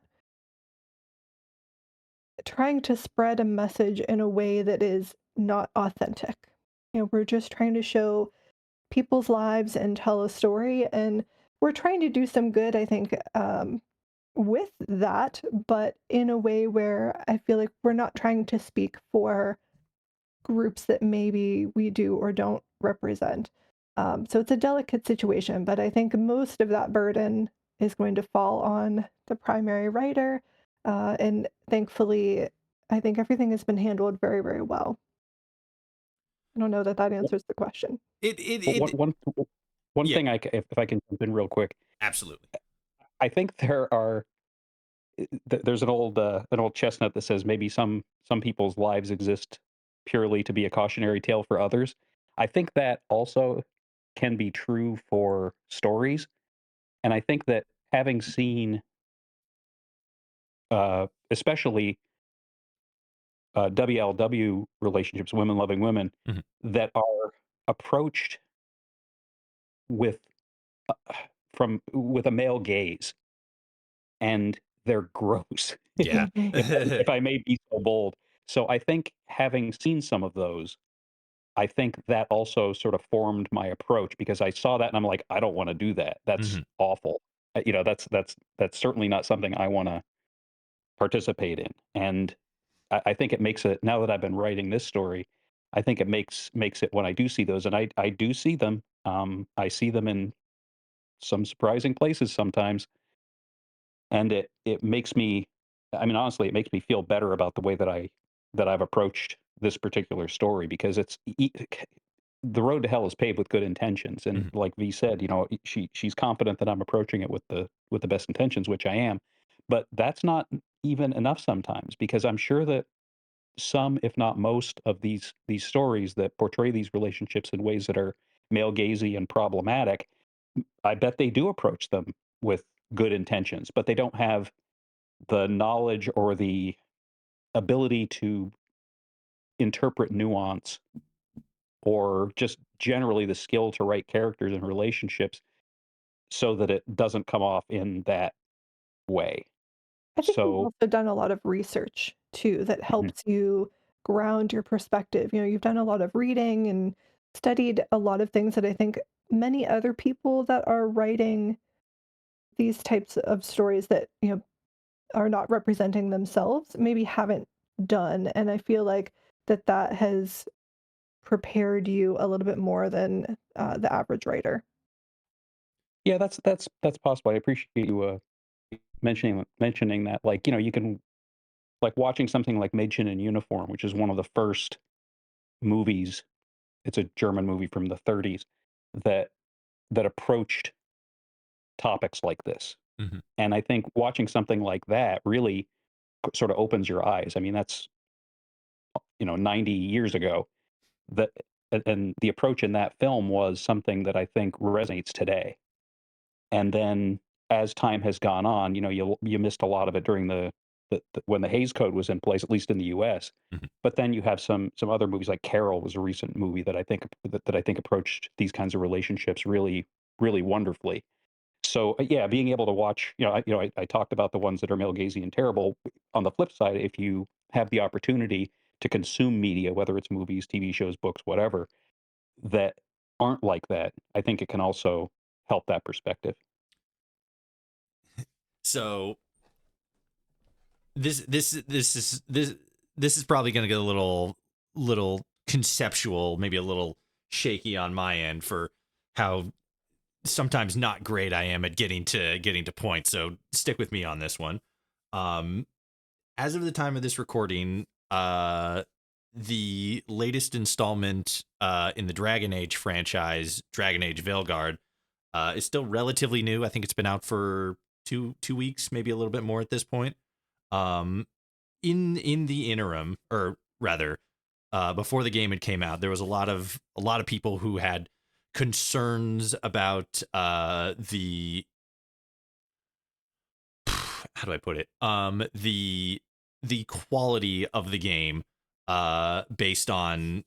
C: trying to spread a message in a way that is not authentic. We're just trying to show people's lives and tell a story, and we're trying to do some good, I think, with that, but in a way where I feel like we're not trying to speak for groups that maybe we do or don't represent. So it's a delicate situation, but I think most of that burden is going to fall on the primary writer. And thankfully, I think everything has been handled very, very well. I don't know that that answers the question.
B: One
A: It
B: one one
A: Yeah,
B: thing if I can jump in real quick,
A: absolutely.
B: I think there are there's an old chestnut that says maybe some people's lives exist purely to be a cautionary tale for others. I think that also can be true for stories, and I think that having seen, especially WLW relationships, women loving women,
A: Mhm.
B: that are approached with uh, with a male gaze, and they're gross,
A: Yeah.
B: if I may be so bold. So I think having seen some of those, I think that also sort of formed my approach because I saw that and I'm like, I don't want to do that. That's
A: Mhm.
B: awful. that's certainly not something I want to participate in. And I think it makes it, now that I've been writing this story, I think it makes it when I do see those, and I do see them. I see them in some surprising places sometimes, and it makes me, I mean, honestly, it makes me feel better about the way that I've approached this particular story, because the road to hell is paved with good intentions, and
A: Mhm.
B: like V said, she's confident that I'm approaching it with the best intentions, which I am, but that's not even enough sometimes, because I'm sure that some, if not most, of these stories that portray these relationships in ways that are male gazy and problematic, I bet they do approach them with good intentions, but they don't have the knowledge or the ability to interpret nuance, or just generally the skill to write characters and relationships so that it doesn't come off in that way.
C: I think you've
B: So,
C: also done a lot of research too that
B: mhm.
C: helps you ground your perspective. You've done a lot of reading and studied a lot of things that I think many other people that are writing these types of stories that, are not representing themselves maybe haven't done. And I feel like that has prepared you a little bit more than the average writer.
B: Yeah, that's possible. I appreciate you mentioning that. Like, you can, like, watching something like Mädchen in Uniform, which is one of the first movies. It's a German movie from the 30s that approached topics like this.
A: Mhm.
B: And I think watching something like that really sort of opens your eyes. I mean, that's 90 years ago. That and the approach in that film was something that I think resonates today. And then as time has gone on, you missed a lot of it during the when the Hays Code was in place, at least in the U.S.
A: Mhm.
B: But then you have some other movies, like Carol was a recent movie that I think approached these kinds of relationships really, really wonderfully. So, yeah, being able to watch, I talked about the ones that are male gazy and terrible. On the flip side, if you have the opportunity to consume media, whether it's movies, TV shows, books, whatever, that aren't like that, I think it can also help that perspective.
A: So this is probably going to get a little conceptual, maybe a little shaky on my end for how sometimes not great I am at getting to points. So stick with me on this one. Um, as of the time of this recording, the latest installment in the Dragon Age franchise, Dragon Age Veilguard, is still relatively new. I think it's been out for two weeks, maybe a little bit more at this point. Um, in the interim, or rather, before the game had came out, there was a lot of people who had concerns about the how do I put it? The quality of the game based on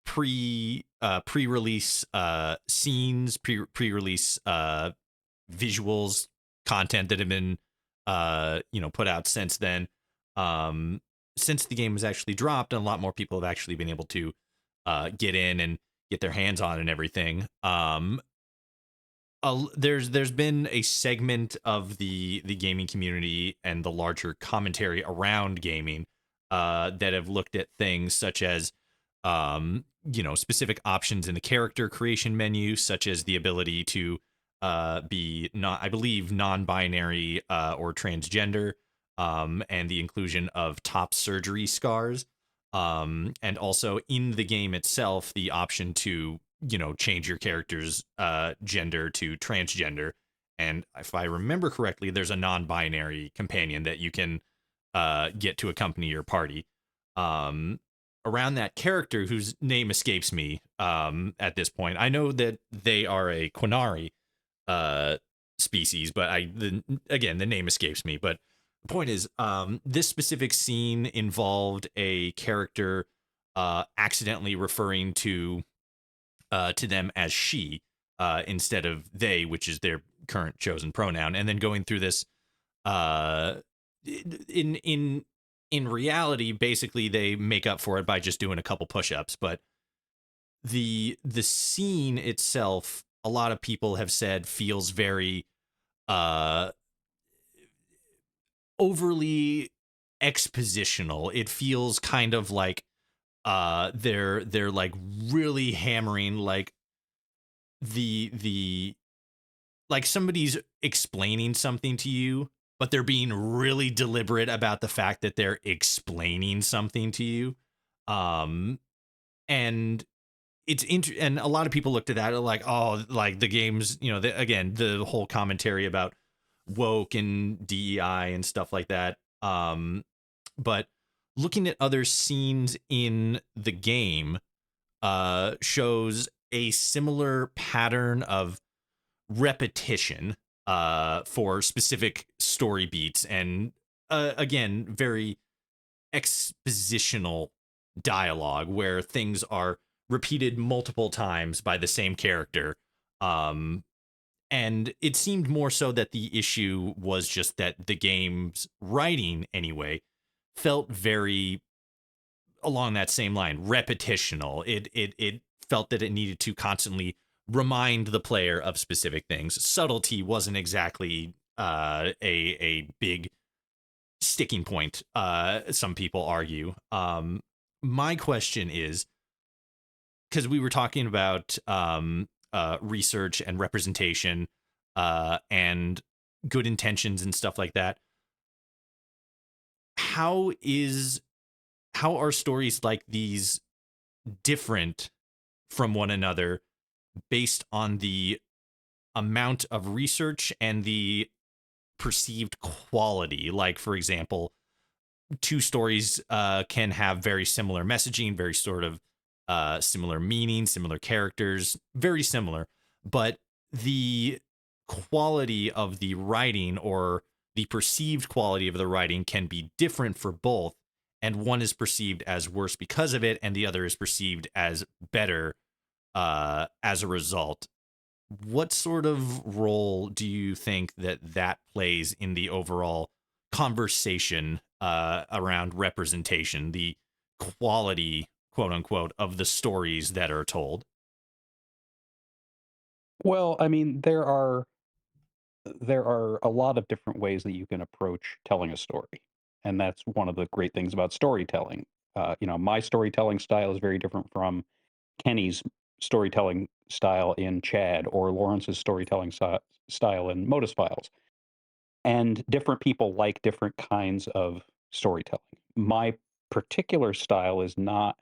A: pre-release scenes, pre-release visuals, content that have been put out since then. Since the game was actually dropped, and a lot more people have actually been able to get in and get their hands on and everything. There's been a segment of the gaming community and the larger commentary around gaming that have looked at things such as specific options in the character creation menu, such as the ability to be not, I believe, non-binary or transgender, and the inclusion of top surgery scars, and also in the game itself the option to change your character's gender to transgender. And if I remember correctly, there's a non-binary companion that you can get to accompany your party. um Around that character whose name escapes me at this point. I know that they are a Quinari uh species, but again, the name escapes me. But the point is, this specific scene involved a character accidentally referring to them as she instead of they, which is their current chosen pronoun, and then going through this uh, in reality, basically they make up for it by just doing a couple push-ups. But the scene itself a lot of people have said feels very uh overly expositional. It feels kind of like they're like really hammering like the like somebody's explaining something to you, but they're being really deliberate about the fact that they're explaining something to you. Um and and a lot of people looked at that like, oh, like the games, again, the whole commentary about woke and DEI and stuff like that. But looking at other scenes in the game shows a similar pattern of repetition for specific story beats, and again, very expositional dialogue where things are repeated multiple times by the same character. Um, and it seemed more so that the issue was just that the game's writing, anyway, felt very along that same line, repetitional. It felt that it needed to constantly remind the player of specific things. Subtlety wasn't exactly a big sticking point. Some people argue. My question is, because we were talking about research and representation and good intentions and stuff like that. How are stories like these different from one another based on the amount of research and the perceived quality? Like, for example, two stories can have very similar messaging, very sort of similar meaning, similar characters, very similar, but the quality of the writing or the perceived quality of the writing can be different for both, and one is perceived as worse because of it and the other is perceived as better as a result. What sort of role do you think that plays in the overall conversation around representation, the quality, quote unquote, of the stories that are told?
B: Well, I mean, there are a lot of different ways that you can approach telling a story, and that's one of the great things about storytelling. My storytelling style is very different from Kenny's storytelling style in Chad or Lawrence's storytelling style in Modus Files. And different people like different kinds of storytelling. My particular style is not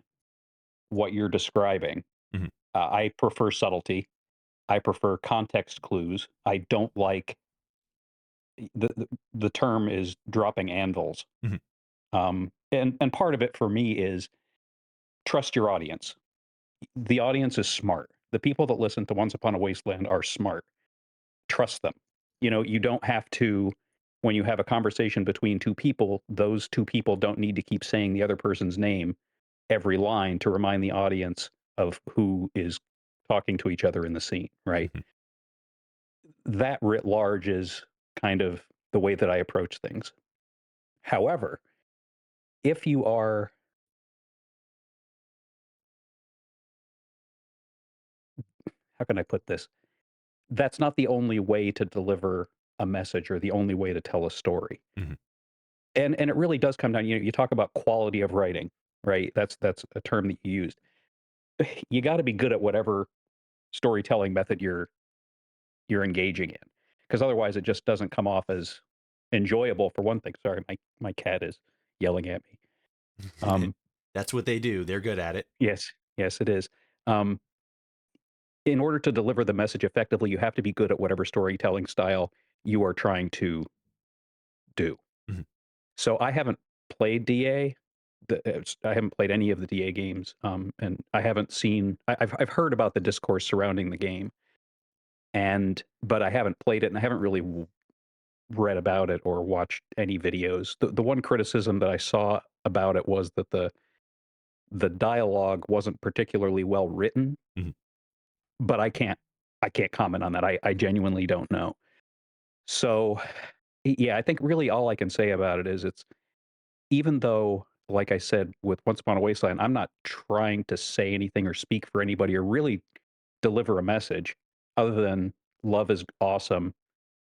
B: what you're describing.
A: Mhm.
B: I prefer subtlety. I prefer context clues. I don't like the term is dropping anvils.
A: Mhm.
B: And part of it for me is trust your audience. The audience is smart. The people that listen to Once Upon a Wasteland are smart. Trust them. You don't have to, when you have a conversation between two people, those two people don't need to keep saying the other person's name every line to remind the audience of who is talking to each other in the scene, right?
A: Mhm.
B: That writ large is kind of the way that I approach things. However, if you are, how can I put this? That's not the only way to deliver a message or the only way to tell a story.
A: Mhm.
B: And it really does come down, you talk about quality of writing, right? That's a term that you used. You got to be good at whatever storytelling method you're engaging in, because otherwise it just doesn't come off as enjoyable. For one thing, sorry, my cat is yelling at me.
A: That's what they do. They're good at it.
B: Yes, yes, it is. Um, in order to deliver the message effectively, you have to be good at whatever storytelling style you are trying to do.
A: Mhm.
B: So I haven't played DA. I haven't played any of the DA games, and I haven't seen. I've heard about the discourse surrounding the game, but I haven't played it, and I haven't really read about it or watched any videos. The one criticism that I saw about it was that the dialogue wasn't particularly well written,
A: Mhm.
B: but I can't comment on that. I genuinely don't know. So yeah, I think really all I can say about it is it's, even though, like I said, with Once Upon a Wasteland, I'm not trying to say anything or speak for anybody or really deliver a message. other than love is awesome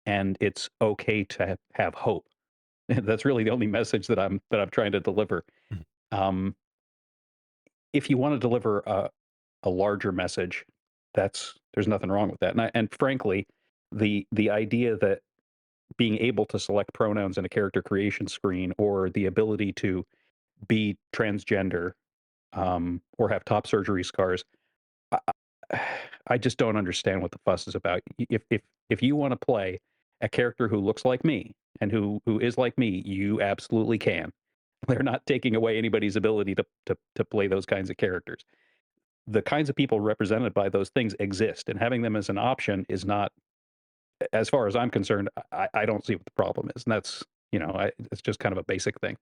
B: and it's okay to have hope. That's really the only message that I'm trying to deliver.
A: Mhm.
B: Um, if you want to deliver a larger message, there's nothing wrong with that. And frankly, the idea that being able to select pronouns in a character creation screen or the ability to be transgender or have top surgery scars, I, I just don't understand what the fuss is about. If you want to play a character who looks like me and who is like me, you absolutely can. They're not taking away anybody's ability to play those kinds of characters. The kinds of people represented by those things exist, and having them as an option is not, as far as I'm concerned, I don't see what the problem is. And that's, it's just kind of a basic thing.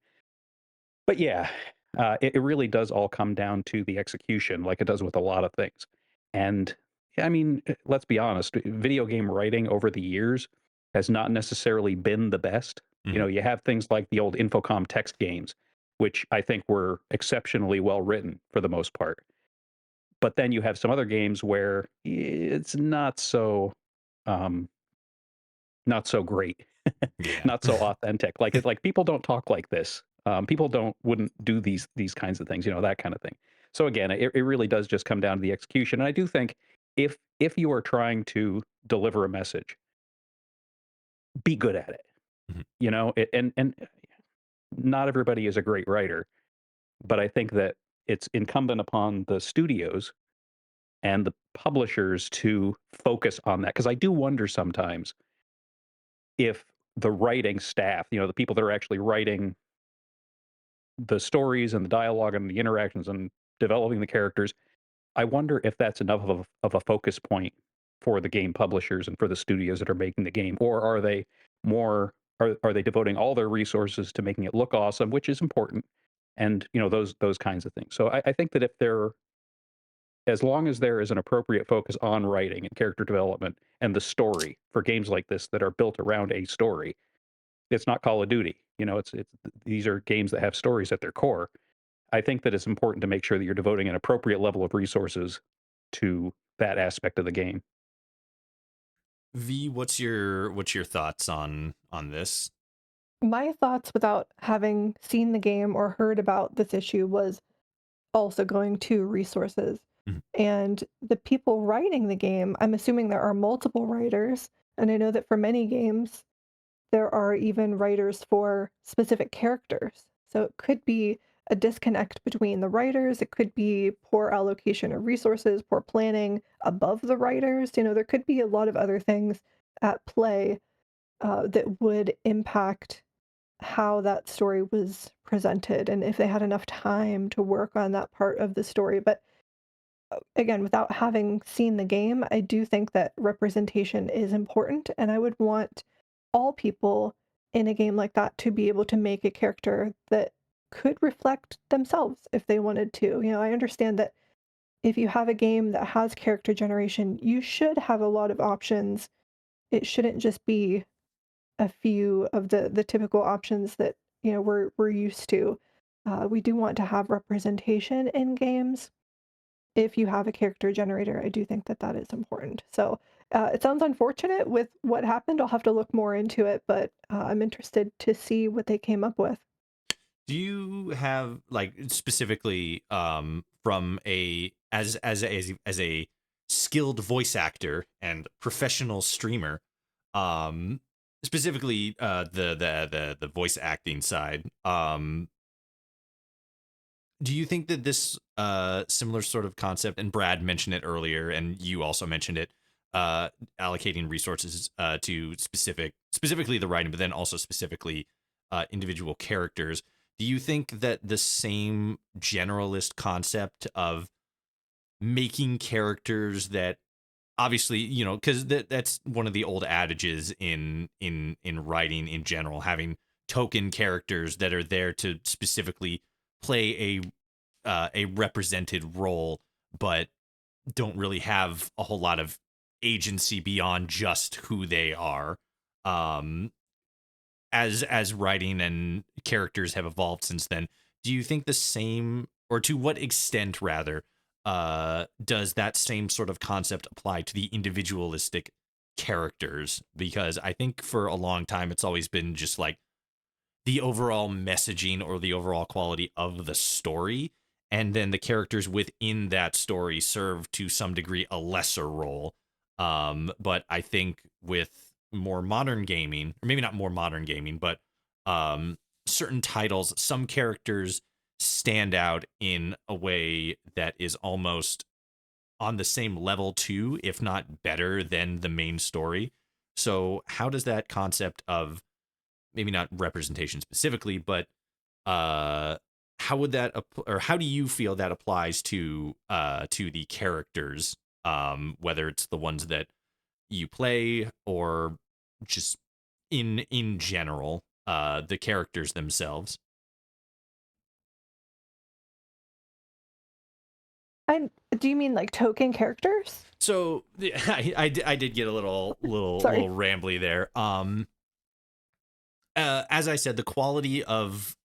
B: But yeah, it really does all come down to the execution, like it does with a lot of things. And I mean, let's be honest, video game writing over the years has not necessarily been the best.
A: Mhm.
B: You have things like the old Infocom text games, which I think were exceptionally well written for the most part. But then you have some other games where it's um, not so great,
A: Yeah.
B: not so authentic. Like people don't talk like this. People don't wouldn't do these kinds of things, that kind of thing. So again, it really does just come down to the execution. And I do think if you are trying to deliver a message, be good at it.
A: Mhm.
B: And not everybody is a great writer, but I think that it's incumbent upon the studios and the publishers to focus on that, because I do wonder sometimes if the writing staff, the people that are actually writing the stories and the dialogue and the interactions and developing the characters, I wonder if that's enough of a focus point for the game publishers and for the studios that are making the game, or are they are they devoting all their resources to making it look awesome, which is important, and those kinds of things. So I think that if there as long as there is an appropriate focus on writing and character development and the story for games like this that are built around a story, it's not Call of Duty. It's these are games that have stories at their core. I think that it's important to make sure that you're devoting an appropriate level of resources to that aspect of the game.
A: V, what's your thoughts on this?
C: My thoughts without having seen the game or heard about this issue was also going to resources.
A: Mhm.
C: And the people writing the game, I'm assuming there are multiple writers, and I know that for many games, there are even writers for specific characters. So it could be a disconnect between the writers, it could be poor allocation of resources, poor planning above the writers. There could be a lot of other things at play that would impact how that story was presented and if they had enough time to work on that part of the story. But again, without having seen the game, I do think that representation is important, and I would want all people in a game like that to be able to make a character that could reflect themselves if they wanted to. I understand that if you have a game that has character generation, you should have a lot of options. It shouldn't just be a few of the typical options that we're used to. We do want to have representation in games. If you have a character generator, I do think that that is important. So it sounds unfortunate with what happened. I'll have to look more into it, but I'm interested to see what they came up with.
A: Do you have like specifically from a as a skilled voice actor and professional streamer, um specifically the voice acting side, do you think that this similar sort of concept, and Brad mentioned it earlier and you also mentioned it, allocating resources to specifically the writing, but then also specifically individual characters, do you think that the same generalist concept of making characters that obviously, because that's one of the old adages in writing in general, having token characters that are there to specifically play a represented role, but don't really have a whole lot of agency beyond just who they are. Um, as writing and characters have evolved since then, do you think the same, or to what extent rather, does that same sort of concept apply to the individualistic characters? Because I think for a long time it's always been just like the overall messaging or the overall quality of the story, and then the characters within that story serve to some degree a lesser role. But I think with more modern gaming, or maybe not more modern gaming, but certain titles, some characters stand out in a way that is almost on the same level to, if not better than the main story. So how does that concept of maybe not representation specifically, but uh how would that or how do you feel that applies to the characters, whether it's the ones that you play or just in general, the characters themselves?
C: I Do you mean like token characters?
A: So I did get a little
C: Sorry.
A: rambly there. As I said, the quality of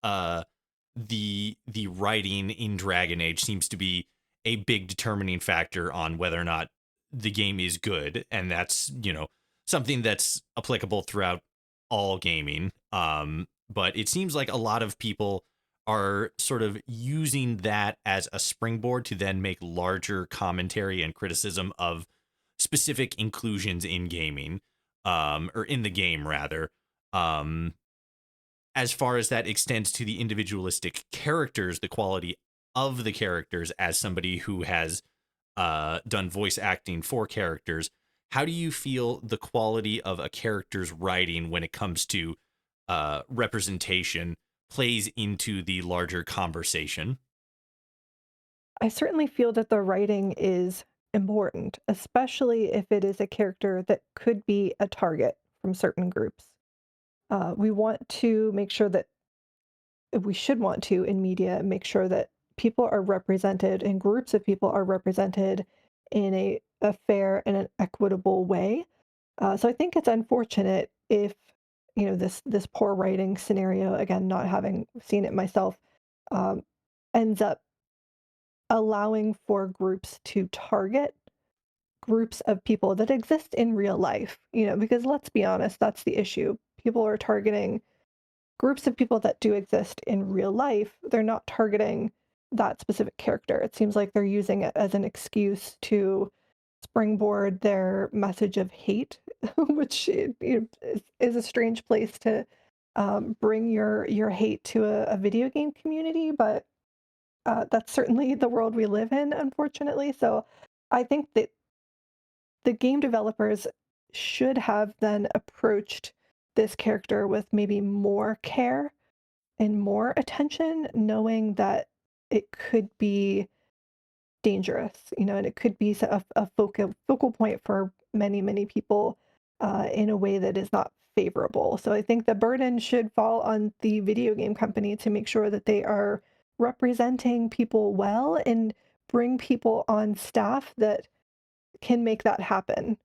A: the writing in Dragon Age seems to be a big determining factor on whether or not the game is good, and that's, you know, something that's applicable throughout all gaming. But it seems like a lot of people are sort of using that as a springboard to then make larger commentary and criticism of specific inclusions in gaming, or in the game rather. Um, as far as that extends to the individualistic characters, the quality of the characters, as somebody who has done voice acting for characters, how do you feel the quality of a character's writing when it comes to representation plays into the larger conversation?
C: I certainly feel that the writing is important, especially if it is a character that could be a target from certain groups. We want to make sure that we should want to in media make sure that people are represented and groups of people are represented in a fair and an equitable way. So I think it's unfortunate if this poor writing scenario, again, not having seen it myself, um, ends up allowing for groups to target groups of people that exist in real life. Because let's be honest, that's the issue. People are targeting groups of people that do exist in real life. They're not targeting that specific character. It seems like they're using it as an excuse to springboard their message of hate, which is a strange place to bring your hate to a video game community. But that's certainly the world we live in, unfortunately. So I think that the game developers should have then approached this character with maybe more care and more attention, knowing that it could be dangerous, and it could be a focal point for many, many people in a way that is not favorable. So I think the burden should fall on the video game company to make sure that they are representing people well and bring people on staff that can make that happen.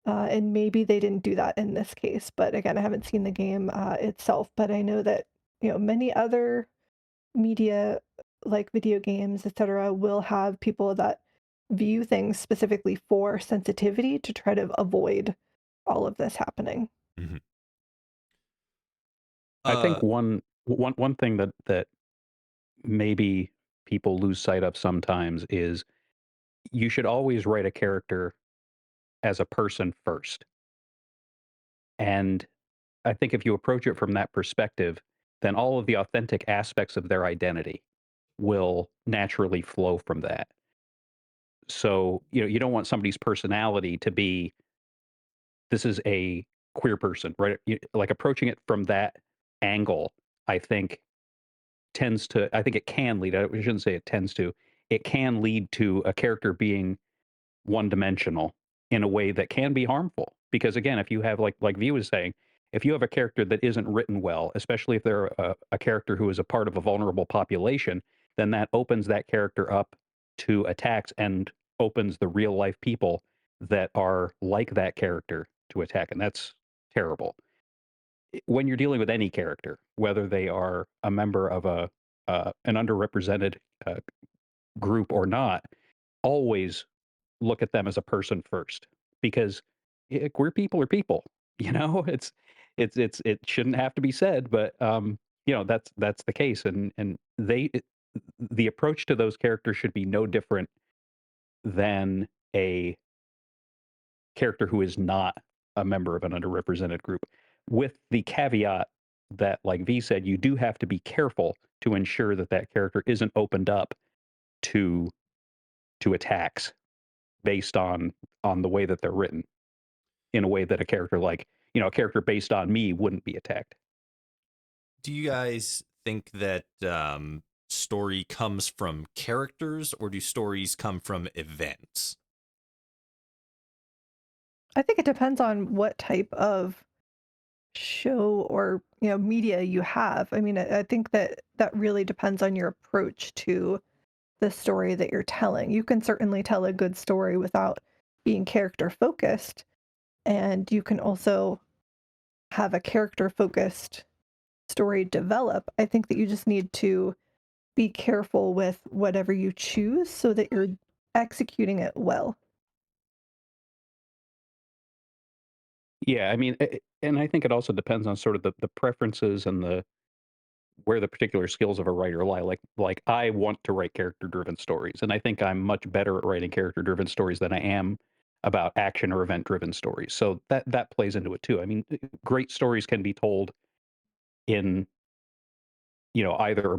C: And maybe they didn't do that in this case. But again, I haven't seen the game itself, but I know that many other media like video games, etc., will have people that view things specifically for sensitivity to try to avoid all of this happening.
A: Mm-hmm.
B: I think one thing that maybe people lose sight of sometimes is you should always write a character as a person first. And I think if you approach it from that perspective, then all of the authentic aspects of their identity will naturally flow from that. So, you don't want somebody's personality to be, this is a queer person, right? Like approaching it from that angle, I think I think it can lead, I shouldn't say it tends to, it can lead to a character being one dimensional in a way that can be harmful. Because again, if you have like V was saying, if you have a character that isn't written well, especially if they're a character who is a part of a vulnerable population, then that opens that character up to attacks and opens the real life people that are like that character to attack. And that's terrible. When you're dealing with any character, whether they are a member of an underrepresented group or not, always look at them as a person first, because queer people are people. You know, it shouldn't have to be said, but that's the case, and the approach to those characters should be no different than a character who is not a member of an underrepresented group, with the caveat that, like V said, you do have to be careful to ensure that that character isn't opened up to attacks based on the way that they're written, in a way that a character like, a character based on me wouldn't be attacked.
A: Do you guys think that story comes from characters, or do stories come from events?
C: I think it depends on what type of show or media you have. I mean, I think that really depends on your approach to the story that you're telling. You can certainly tell a good story without being character focused, and you can also have a character focused story develop. I think that you just need to be careful with whatever you choose so that you're executing it well.
B: Yeah, I mean, and I think it also depends on sort of the preferences and the where the particular skills of a writer lie. Like I want to write character driven stories, and I think I'm much better at writing character driven stories than I am about action or event driven stories. So that plays into it too. I mean, great stories can be told in either or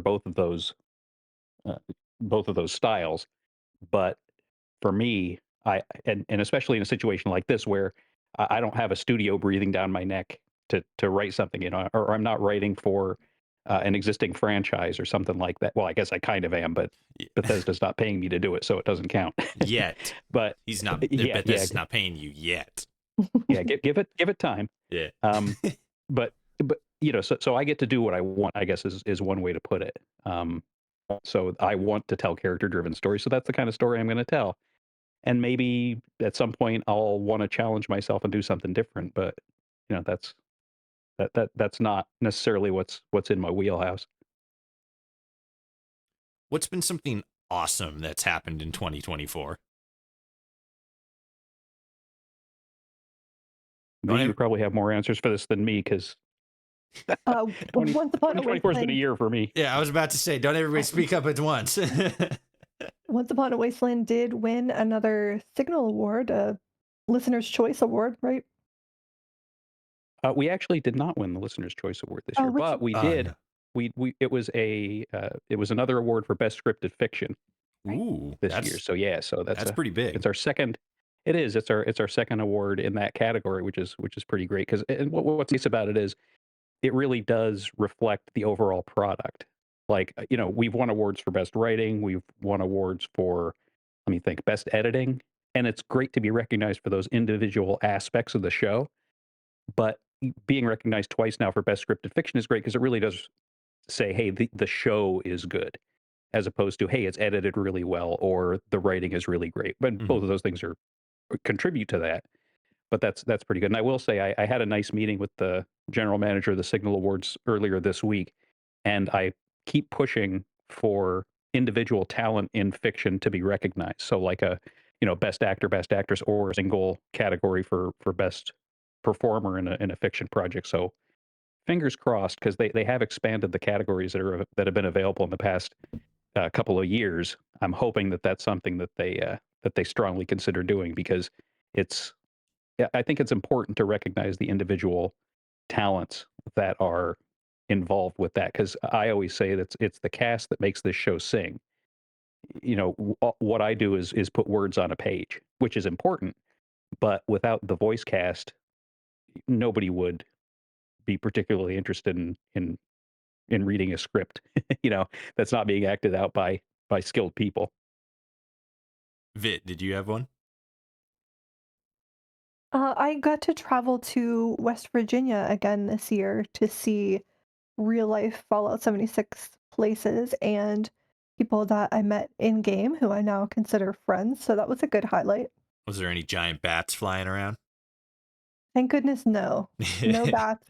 B: uh, both of those styles. But for me, and especially in a situation like this where I don't have a studio breathing down my neck to write something, or I'm not writing for an existing franchise or something like that. Well, I guess I kind of am, but Bethesda's not paying me to do it, so it doesn't count
A: Yet.
B: But
A: he's not.
B: Yeah,
A: Bethesda's not paying you yet.
B: Yeah, give it time.
A: Yeah.
B: But so I get to do what I want, I guess is one way to put it. So I want to tell character driven stories, so that's the kind of story I'm going to tell. And maybe at some point I'll want to challenge myself and do something different, but that's not necessarily what's in my wheelhouse.
A: What's been something awesome that's happened in 2024?
B: You probably have more answers for this than me, because
C: Once Upon a
B: 2024 has been a
C: Wasteland.
B: year for me.
A: Yeah, I was about to say, don't everybody speak up at once.
C: Once Upon a Wasteland did win another Signal Award, a Listener's Choice Award, right?
B: We actually did not win the Listener's Choice Award this
C: Oh,
B: year,
C: which
B: but we did.
A: No.
B: We it was another award for best scripted fiction
A: Ooh,
B: this year. So yeah, so
A: that's pretty big.
B: It's our second. It is. It's our second award in that category, which is pretty great. Because what's nice about it is it really does reflect the overall product. Like, we've won awards for best writing, we've won awards for, let me think, best editing, and it's great to be recognized for those individual aspects of the show. But being recognized twice now for best scripted fiction is great, because it really does say, hey, the show is good, as opposed to, hey, it's edited really well, or the writing is really great. But both of those things contribute to that. But that's pretty good. And I will say, I had a nice meeting with the general manager of the Signal Awards earlier this week, and I keep pushing for individual talent in fiction to be recognized. So like a best actor, best actress, or a single category for best performer in a fiction project. So fingers crossed, because they have expanded the categories that have been available in the past couple of years. I'm hoping that that's something that they strongly consider doing, because I think it's important to recognize the individual talents that are involved with that, because I always say that it's the cast that makes this show sing. What I do is put words on a page, which is important, but without the voice cast, nobody would be particularly interested in reading a script, that's not being acted out by skilled people.
A: Vit, did you have one?
C: I got to travel to West Virginia again this year to see real life Fallout 76 places and people that I met in game who I now consider friends. So that was a good highlight.
A: Was there any giant bats flying around?
C: Thank goodness, no. No bats,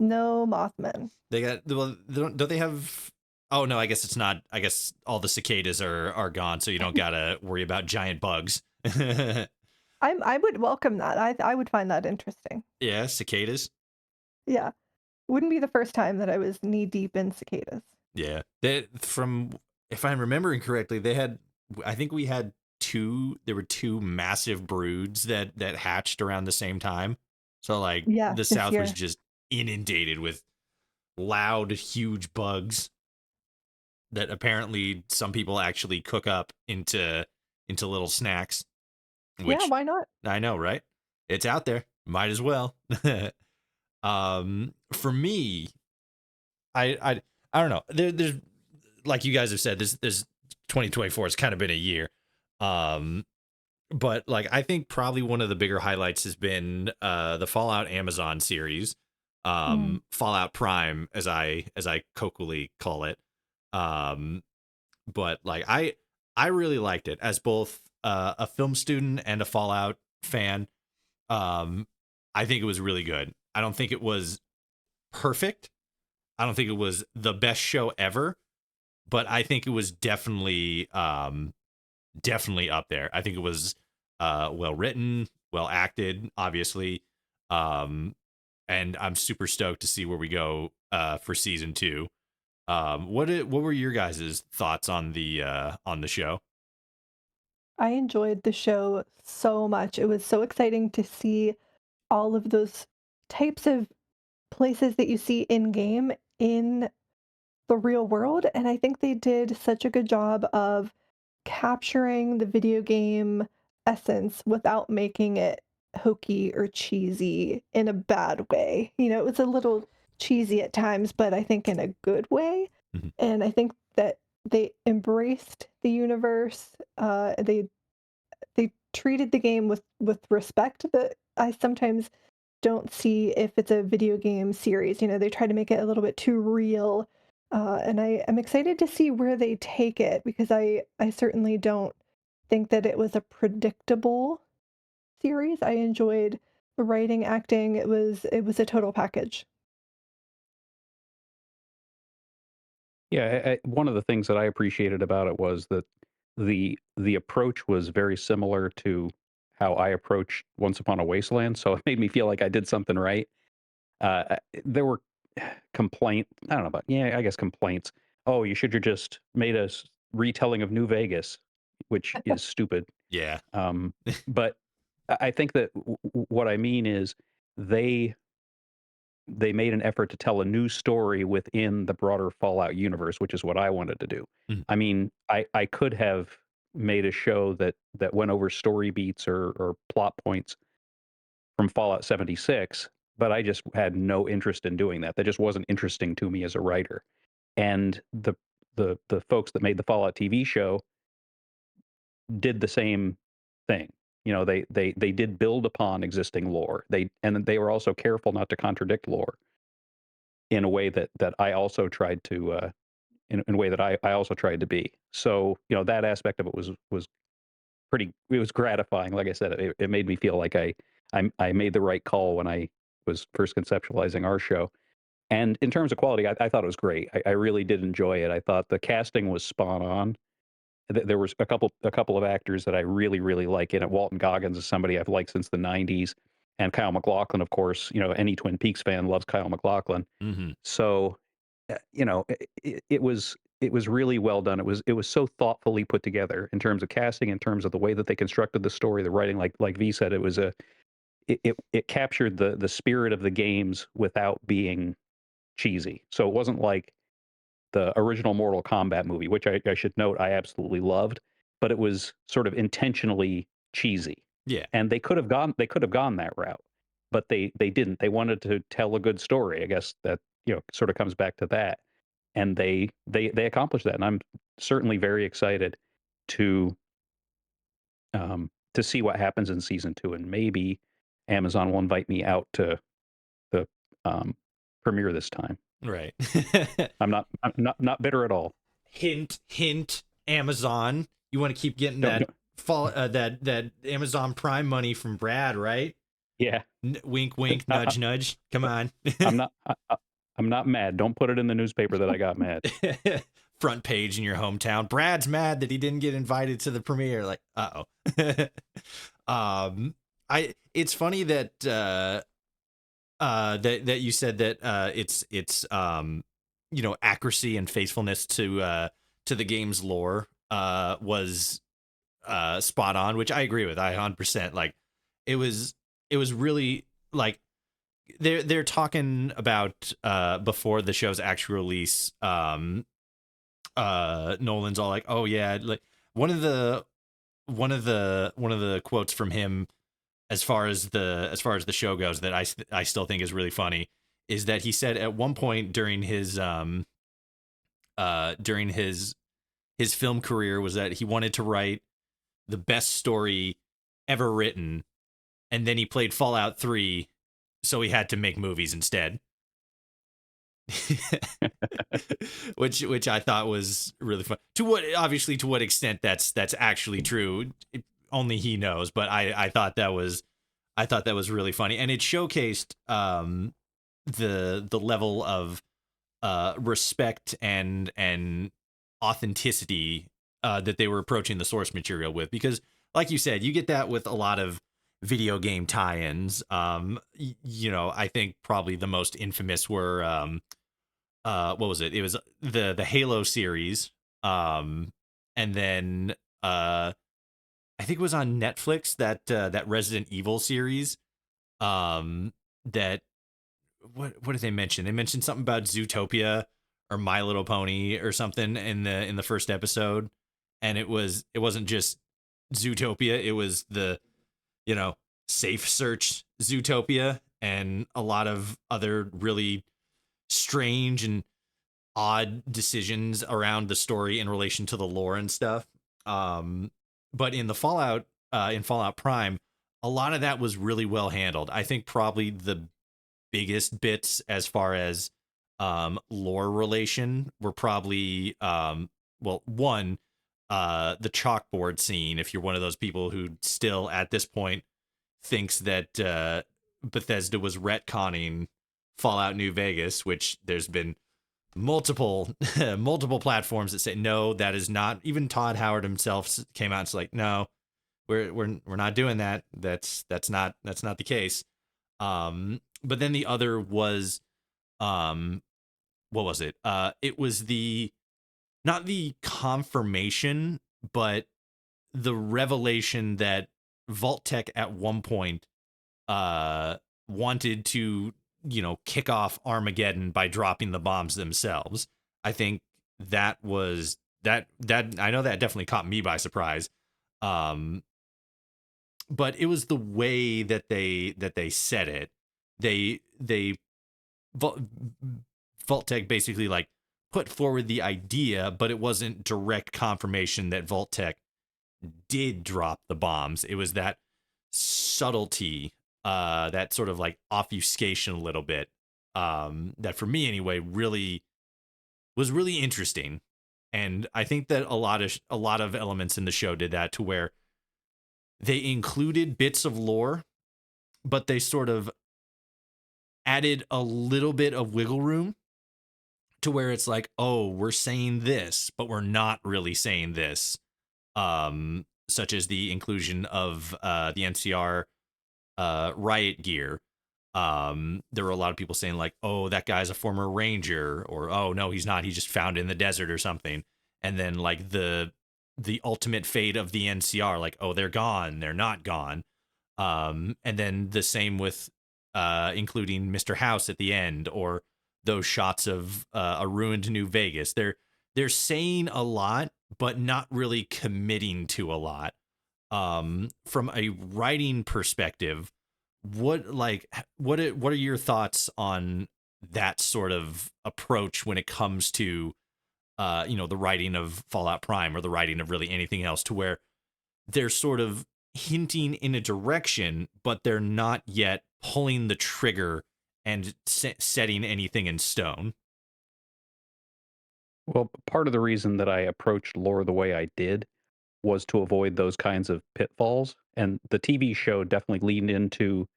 C: no Mothmen.
A: They got, well, don't they have Oh no, I guess it's not. I guess all the cicadas are gone, so you don't gotta worry about giant bugs.
C: I would welcome that. I would find that interesting.
A: Yeah, cicadas.
C: Yeah. Wouldn't be the first time that I was knee deep in cicadas.
A: Yeah, from if I'm remembering correctly, they had. I think we had two. There were two massive broods that hatched around the same time. So like
C: Yeah,
A: the
C: this
A: South was
C: year.
A: just inundated with loud, huge bugs that apparently some people actually cook up into little snacks.
C: Yeah,
A: Which
C: why not?
A: I know, right? It's out there. Might as well. For me, I don't know. There's like you guys have said, this 2024 has kind of been a year. Um, but like I think probably one of the bigger highlights has been the Fallout Amazon series,
C: Mm.
A: Fallout Prime as I cokily call it. Um, but like I really liked it as both a film student and a Fallout fan. Um, I think it was really good. I don't think it was perfect. I don't think it was the best show ever, but I think it was definitely up there. I think it was well written, well acted, obviously. Um, and I'm super stoked to see where we go for season 2. What were your guys' thoughts on the show?
C: I enjoyed the show so much. It was so exciting to see all of those types of places that you see in game in the real world, and I think they did such a good job of capturing the video game essence without making it hokey or cheesy in a bad way. You know, it was a little cheesy at times, but I think in a good way.
A: Mhm.
C: And I think that they embraced the universe. They treated the game with respect that I sometimes don't see if it's a video game series. You know, they try to make it a little bit too real. And I'm excited to see where they take it because I certainly don't think that it was a predictable series. I enjoyed the writing, acting. It was a total package.
B: Yeah, one of the things that I appreciated about it was that the approach was very similar to how I approached Once Upon a Wasteland, so it made me feel like I did something right. There were I don't know about, yeah, I guess complaints. Oh, you should have just made a retelling of New Vegas, which is stupid.
A: Yeah.
B: Um, but I think that what I mean is they they made an effort to tell a new story within the broader Fallout universe, which is what I wanted to do.
A: Mhm.
B: I mean, I could have made a show that went over story beats or plot points from Fallout 76, but I just had no interest in doing that. That just wasn't interesting to me as a writer. And the folks that made the Fallout TV show did the same thing. You know, they did build upon existing lore. They were also careful not to contradict lore in a way that I also tried to in a way that I also tried to be. So, you know, that aspect of it was it was gratifying. Like I said, it made me feel like I made the right call when I was first conceptualizing our show. And in terms of quality, I thought it was great. I really did enjoy it. I thought the casting was spot on. There was a couple of actors that I really like in it. Walton Goggins is somebody I've liked since the '90s, and Kyle MacLachlan, of course. You know, any Twin Peaks fan loves Kyle MacLachlan.
A: Mhm.
B: So, you know, it was really well done. It was so thoughtfully put together in terms of casting, in terms of the way that they constructed the story, the writing. Like V said, it captured the spirit of the games without being cheesy. So it wasn't like the original Mortal Kombat movie, which I should note I absolutely loved, but it was sort of intentionally cheesy.
A: Yeah.
B: And they could have gone that route, but they didn't. They wanted to tell a good story. I guess that, you know, sort of comes back to that. And they accomplished that. And I'm certainly very excited to to see what happens in season 2, and maybe Amazon will invite me out to the premiere this time.
A: Right.
B: I'm not bitter at all.
A: Hint, hint. Amazon. You want to keep getting
B: Don't,
A: that
B: don't-
A: that Amazon Prime money from Brad, right?
B: yeah,
A: Wink, wink, nudge, nudge. Come on.
B: I'm not. I'm not mad. Don't put it in the newspaper that I got mad.
A: front page in your hometown. Brad's mad that he didn't get invited to the premiere. Like, uh-oh. It's funny that that you said that it's accuracy and faithfulness to the game's lore was spot on, which I agree with. I 100%. Like, it was really, like, they're talking about before the show's actual release. Nolan's all like, oh yeah, like one of the quotes from him as far as the show goes that I still think is really funny is that he said at one point during his film career was that he wanted to write the best story ever written, and then he played Fallout 3, so he had to make movies instead. which I thought was really fun. To what extent that's actually true, only he knows. But I thought that was really funny, and it showcased the level of respect and authenticity that they were approaching the source material with, because like you said, you get that with a lot of video game tie-ins. I think probably the most infamous were what was it? It was the Halo series. And then I think it was on Netflix that Resident Evil series. That what did they mention? They mentioned something about Zootopia or My Little Pony or something in the first episode, and it wasn't just Zootopia, it was the safe search Zootopia and a lot of other really strange and odd decisions around the story in relation to the lore and stuff. But in the Fallout Prime, a lot of that was really well handled. I think probably the biggest bits as far as lore relation were probably one, the chalkboard scene. If you're one of those people who still at this point thinks that Bethesda was retconning Fallout New Vegas, which there's been multiple platforms that say no, that is not. Even Todd Howard himself came out and said, like, no, we're not doing that. That's not the case. But then the other was what was it? It was not the confirmation, but the revelation that Vault-Tec at one point wanted to kick off Armageddon by dropping the bombs themselves. I think that was that I know that definitely caught me by surprise. But it was the way that they said it. They Vault-Tec basically like put forward the idea, but it wasn't direct confirmation that Vault-Tec did drop the bombs. It was that subtlety, that sort of like obfuscation a little bit, that for me anyway was really interesting. And I think that a lot of elements in the show did that, to where they included bits of lore, but they sort of added a little bit of wiggle room to where it's like, oh, we're saying this, but we're not really saying this. Such as the inclusion of the NCR riot gear. There were a lot of people saying like, oh, that guy's a former ranger, or oh no, he's not, he just found in the desert or something. And then like the ultimate fate of the NCR, like, oh, they're gone, they're not gone. And then the same with including Mr. House at the end, or those shots of a ruined New Vegas. They're saying a lot, but not really committing to a lot. From a writing perspective, what are your thoughts on that sort of approach when it comes to the writing of Fallout Prime, or the writing of really anything else, to where they're sort of hinting in a direction, but they're not yet pulling the trigger and setting anything in stone?
B: Well, part of the reason that I approached lore the way I did was to avoid those kinds of pitfalls. And the TV show definitely leaned into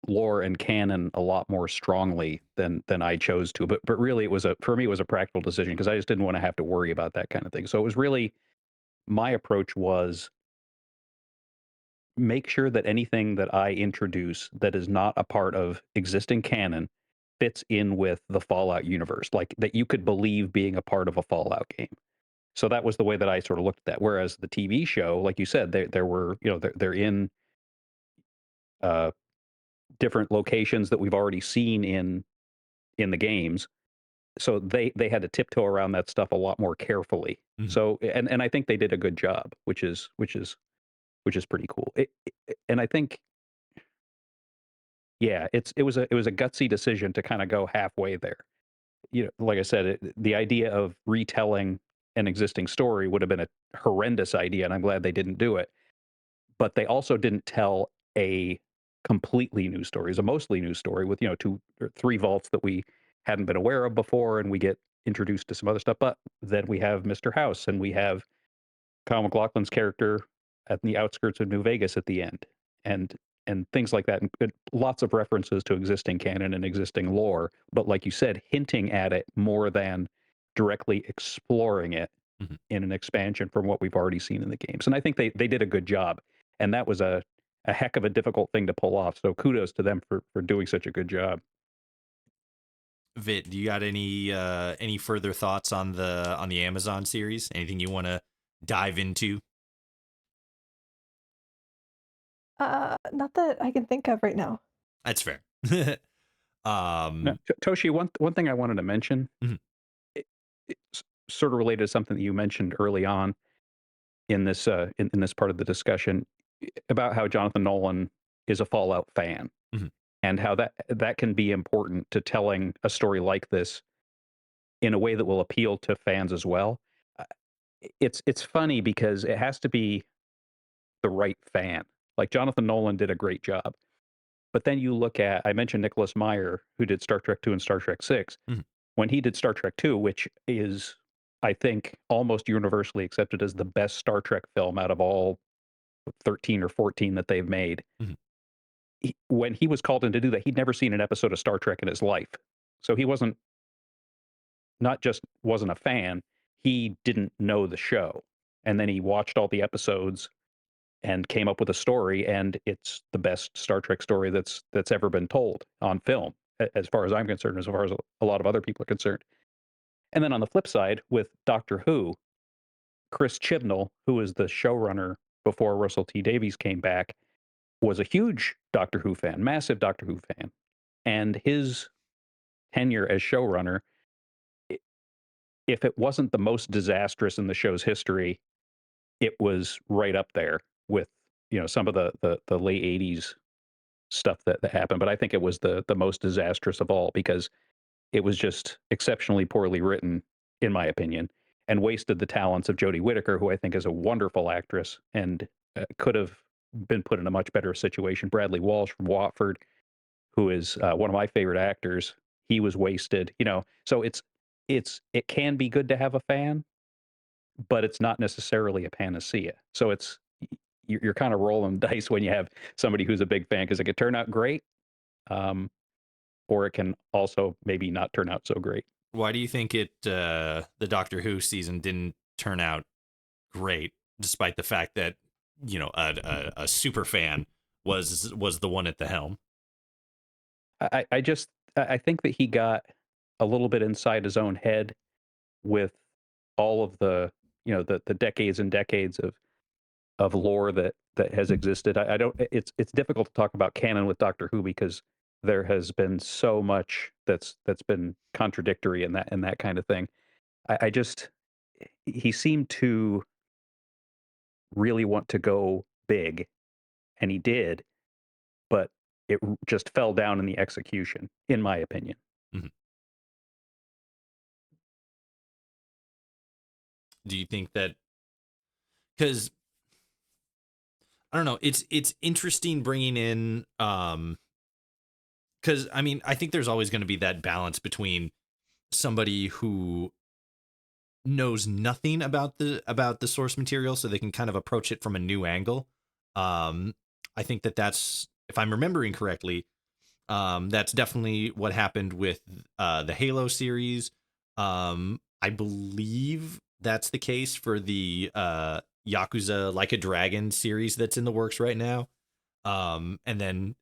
B: lore and canon a lot more strongly than I chose to. But really, for me it was a practical decision because I just didn't want to have to worry about that kind of thing. So it was really, my approach was, make sure that anything that I introduce that is not a part of existing canon fits in with the Fallout universe, like that you could believe being a part of a Fallout game. So that was the way that I sort of looked at that. Whereas the TV show, like you said, there were, they're in uh, different locations that we've already seen in the games. So they had to tiptoe around that stuff a lot more carefully.
A: Mhm.
B: So and I think they did a good job, which is pretty cool. And I think, yeah, it was a gutsy decision to kind of go halfway there. Like I said, the idea of retelling an existing story would have been a horrendous idea, and I'm glad they didn't do it. But they also didn't tell a completely new story. It's a mostly new story with, two or three vaults that we hadn't been aware of before, and we get introduced to some other stuff. But then we have Mr. House, and we have Kyle MacLachlan's character at the outskirts of New Vegas at the end, and things like that. And lots of references to existing canon and existing lore, but like you said, hinting at it more than directly exploring it
A: Mhm.
B: in an expansion from what we've already seen in the games. And I think they did a good job. And that was a heck of a difficult thing to pull off. So kudos to them for doing such a good job.
A: Vit, do you got any further thoughts on the Amazon series? Anything you want to dive into?
C: Not that I can think of right now.
A: That's fair.
B: Now, Toshi, one thing I wanted to mention,
A: Mhm.
B: it's sort of related to something that you mentioned early on in this in this part of the discussion about how Jonathan Nolan is a Fallout fan,
A: Mhm.
B: and how that can be important to telling a story like this in a way that will appeal to fans as well. Uh, it's funny because it has to be the right fan. Like Jonathan Nolan did a great job, but then you look at, I mentioned Nicholas Meyer, who did Star Trek 2 and Star Trek 6.
A: Mhm.
B: When he did Star Trek 2, which is, I think, almost universally accepted as the best Star Trek film out of all 13 or 14 that they've made.
A: Mhm.
B: When he was called in to do that, he'd never seen an episode of Star Trek in his life. So he not just wasn't a fan, he didn't know the show. And then he watched all the episodes and came up with a story, and it's the best Star Trek story that's ever been told on film, as far as I'm concerned, as far as a lot of other people are concerned. And then on the flip side, with Doctor Who, Chris Chibnall, who was the showrunner before Russell T Davies came back, was a huge Doctor Who fan, massive Doctor Who fan. And his tenure as showrunner, if it wasn't the most disastrous in the show's history, it was right up there with, some of the late 80s stuff that happened. But I think it was the most disastrous of all because it was just exceptionally poorly written, in my opinion, and wasted the talents of Jodie Whittaker, who I think is a wonderful actress and could have been put in a much better situation. Bradley Walsh from Watford, who is one of my favorite actors, he was wasted. So it can be good to have a fan, but it's not necessarily a panacea. So you're kind of rolling dice when you have somebody who's a big fan because it could turn out great, um, or it can also maybe not turn out so great.
A: Why do you think the Doctor Who season didn't turn out great, despite the fact that a super fan was the one at the helm?
B: I think that he got a little bit inside his own head with all of the decades and decades of lore that has existed. I don't. It's difficult to talk about canon with Doctor Who because there has been so much that's been contradictory and that kind of thing. I just he seemed to really want to go big, and he did, but it just fell down in the execution, in my opinion.
A: Mhm. Do you think that, because I don't know, it's interesting bringing in because I mean, I think there's always going to be that balance between somebody who knows nothing about the source material, so they can kind of approach it from a new angle. I think that's, if I'm remembering correctly, That's definitely what happened with the Halo series. I believe that's the case for the Yakuza Like a Dragon series that's in the works right now. And then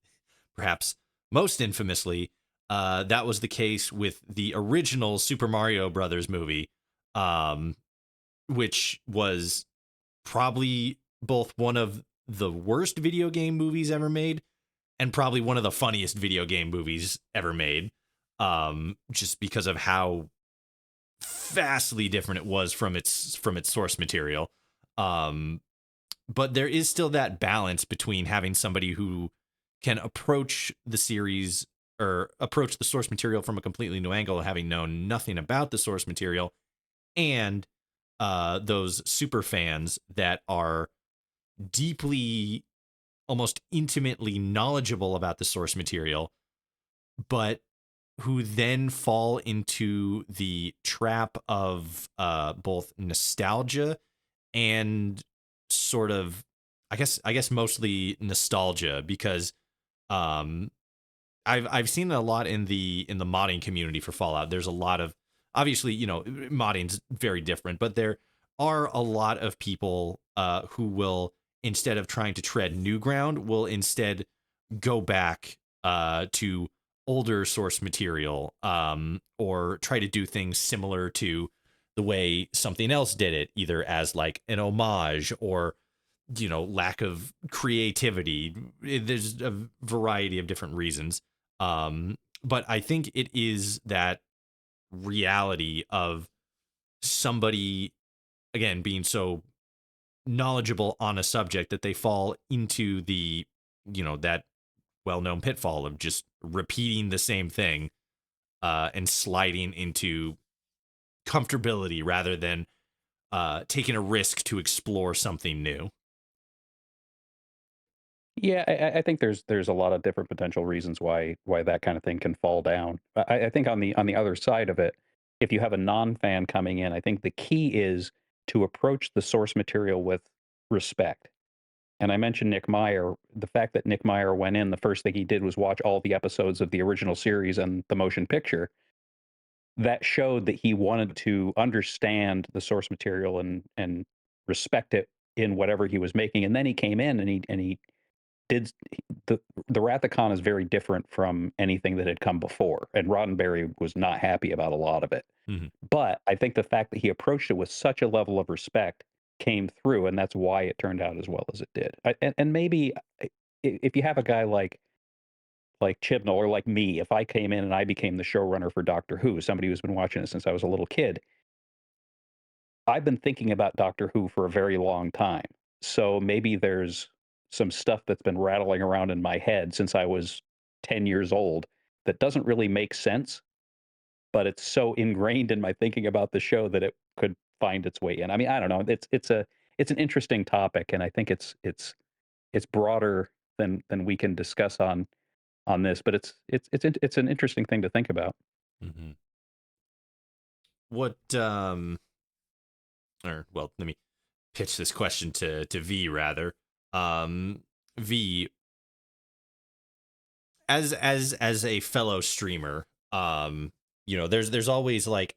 A: perhaps most infamously, that was the case with the original Super Mario Brothers movie, which was probably both one of the worst video game movies ever made and probably one of the funniest video game movies ever made, just because of how vastly different it was from its source material. But there is still that balance between having somebody who can approach the series or approach the source material from a completely new angle, having known nothing about the source material, and those super fans that are deeply, almost intimately knowledgeable about the source material, but who then fall into the trap of both nostalgia and sort of, I guess mostly nostalgia, because um, I've seen it a lot in the modding community for Fallout. There's a lot of, obviously, modding's very different, but there are a lot of people who will, instead of trying to tread new ground, will instead go back to older source material, or try to do things similar to the way something else did it, either as like an homage or lack of creativity. There's a variety of different reasons, but I think it is that reality of somebody, again, being so knowledgeable on a subject that they fall into the that well-known pitfall of just repeating the same thing, and sliding into comfortability rather than taking a risk to explore something new.
B: Yeah, I think there's a lot of different potential reasons why that kind of thing can fall down. I think on the other side of it, if you have a non-fan coming in, I think the key is to approach the source material with respect. And I mentioned Nick Meyer. The fact that Nick Meyer went in, the first thing he did was watch all the episodes of the original series and the motion picture. That showed that he wanted to understand the source material and respect it in whatever he was making. And then he came in and he did the Rathacon is very different from anything that had come before, and Roddenberry was not happy about a lot of it.
A: Mm-hmm.
B: But I think the fact that he approached it with such a level of respect came through, and that's why it turned out as well as it did. And maybe if you have a guy like Chibnall or like me, if I came in and I became the showrunner for Doctor Who, somebody who's been watching it since I was a little kid, I've been thinking about Doctor Who for a very long time. So maybe there's some stuff that's been rattling around in my head since I was 10 years old that doesn't really make sense, but it's so ingrained in my thinking about the show that it could find its way in. I mean, I don't know. It's an interesting topic, and I think it's broader than we can discuss on this, but it's an interesting thing to think about.
A: Mm-hmm. What or well, let me pitch this question to V rather. V, as a fellow streamer, there's always like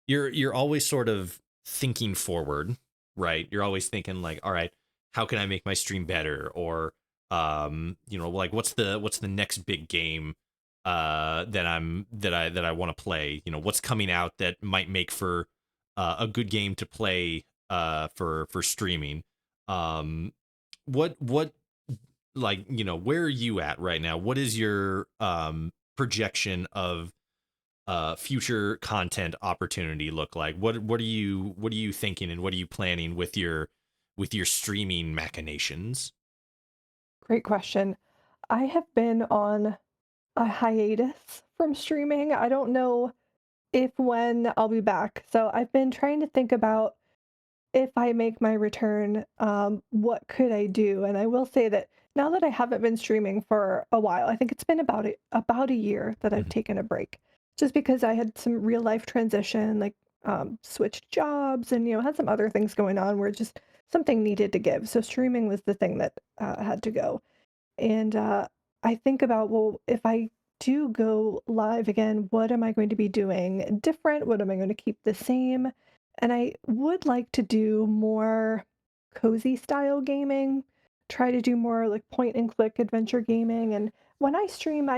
A: you're always sort of thinking forward, right? You're always thinking like, all right, how can I make my stream better? Or like what's the next big game that I want to play? What's coming out that might make for a good game to play for streaming. What like where are you at right now? What is your projection of future content opportunity look like? What are you thinking, and what are you planning with your streaming machinations?
C: Great question. I have been on a hiatus from streaming. I don't know if when I'll be back. So I've been trying to think about if I make my return, what could I do? And I will say that now that I haven't been streaming for a while, I think it's been about a year that I've
A: Mhm.
C: taken a break, just because I had some real life transition, like switched jobs, and had some other things going on where just something needed to give. So streaming was the thing that had to go. And I think about, well, if I do go live again, what am I going to be doing different? What am I going to keep the same? And I would like to do more cozy style gaming, try to do more like point and click adventure gaming. And when I stream,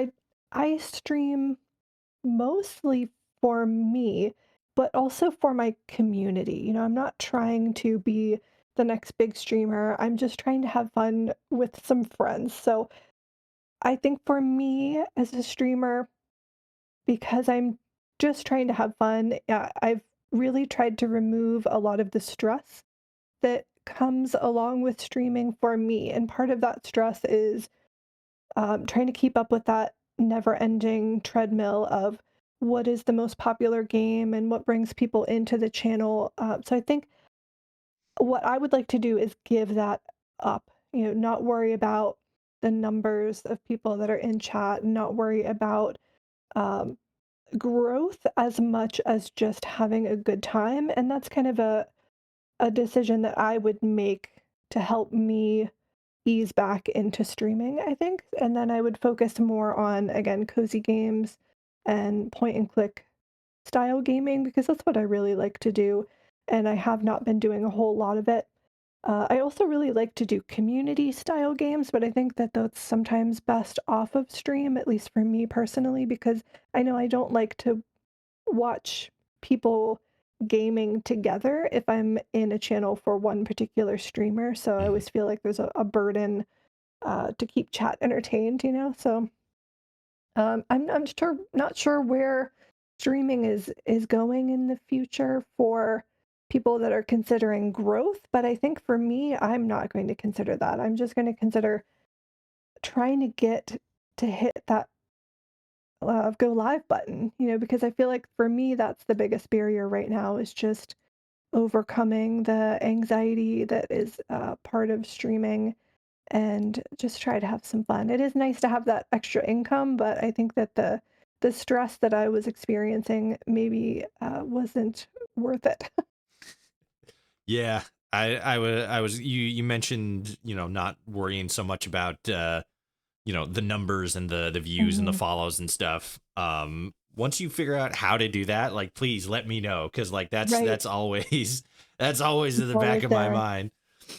C: I stream mostly for me, but also for my community. I'm not trying to be the next big streamer. I'm just trying to have fun with some friends. So I think for me as a streamer, because I'm just trying to have fun, I've really tried to remove a lot of the stress that comes along with streaming for me. And part of that stress is trying to keep up with that never ending treadmill of what is the most popular game and what brings people into the channel. So I think what I would like to do is give that up, not worry about the numbers of people that are in chat, not worry about um, growth as much as just having a good time. And that's kind of a decision that I would make to help me ease back into streaming, I think. And then I would focus more on, again, cozy games and point and click style gaming because that's what I really like to do. And I have not been doing a whole lot of it. I also really like to do community style games, but I think that that's sometimes best off of stream, at least for me personally, because I know I don't like to watch people gaming together if I'm in a channel for one particular streamer. So I
A: Mhm.
C: always feel like there's a burden to keep chat entertained. So I'm not sure where streaming is going in the future for people that are considering growth, but I think for me, I'm not going to consider that. I'm just going to consider trying to get to hit that go live button, because I feel like for me, that's the biggest barrier right now is just overcoming the anxiety that is part of streaming and just try to have some fun. It is nice to have that extra income, but I think that the stress that I was experiencing maybe wasn't worth it.
A: Yeah, I was you mentioned, not worrying so much about the numbers and the views and the
C: Mhm.
A: follows and stuff. Once you figure out how to do that, like please let me know, because like that's
C: Right.
A: that's always that's always in
C: It's
A: the back
C: always
A: of my
C: there.
A: mind.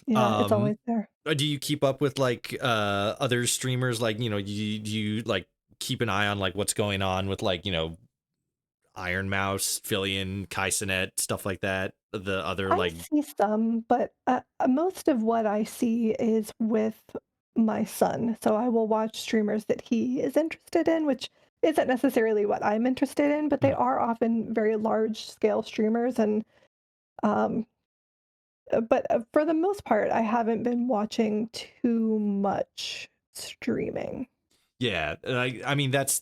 C: Yeah, it's
A: Um
C: always there.
A: do you keep up with like other streamers, like do you like keep an eye on like what's going on with like Iron Mouse, Fillion, Kaisenet, stuff like that, the other
C: I
A: like
C: see some, but most of what I see is with my son. So I will watch streamers that he is interested in, which isn't necessarily what I'm interested in, but they
A: mm,
C: are often very large scale streamers. And um, but for the most part, I haven't been watching too much streaming.
A: yeah, I mean that's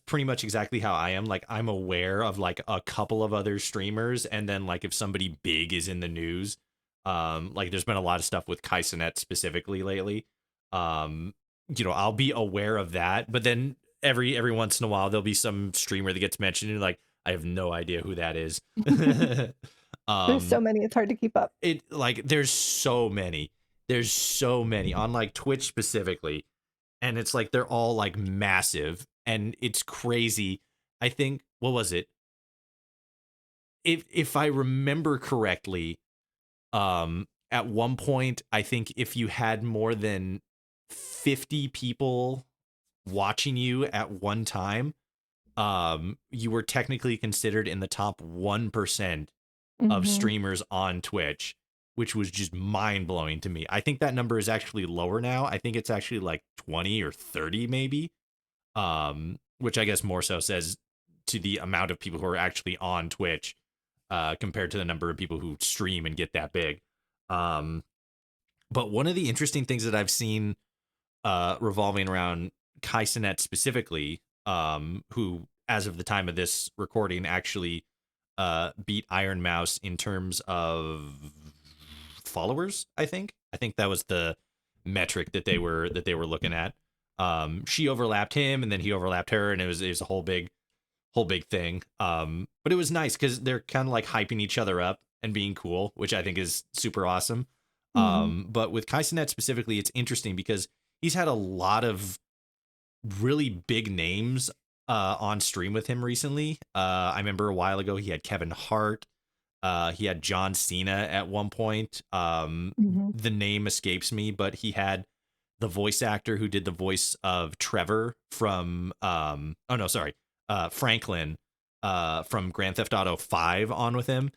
A: pretty much exactly how I am. Like I'm aware of like a couple of other streamers, and then like if somebody big is in the news, like there's been a lot of stuff with Kaisenet specifically lately. I'll be aware of that, but then every once in a while there'll be some streamer that gets mentioned and like I have no idea who that is.
C: There's so
A: um
C: many, it's hard to keep up.
A: it like there's so many on like Twitch specifically, and it's like they're all like massive and it's crazy. I think, what was it, if I remember correctly, at one point I think if you had more than 50 people watching you at one time, you were technically considered in the top 1% of
C: Hmm.
A: streamers on Twitch, which was just mind blowing to me. I think that number is actually lower now. I think it's actually like 20 or 30 maybe. Which I guess more so says to the amount of people who are actually on Twitch, compared to the number of people who stream and get that big. Um, but one of the interesting things that I've seen revolving around Kaisenet specifically, who, as of the time of this recording, actually beat Iron Mouse in terms of followers. I think that was the metric that they were looking at. She overlapped him, and then he overlapped her, and it was a whole big thing. But it was nice because they're kind of like hyping each other up and being cool, which I think is super awesome.
C: Hmm.
A: But with Kaisenet specifically, it's interesting because he's had a lot of really big names on stream with him recently. I remember a while ago he had Kevin Hart. He had John Cena at one point.
C: Hmm.
A: The name escapes me, but he had the voice actor who did the voice of Trevor from Franklin from Grand Theft Auto 5 on with him.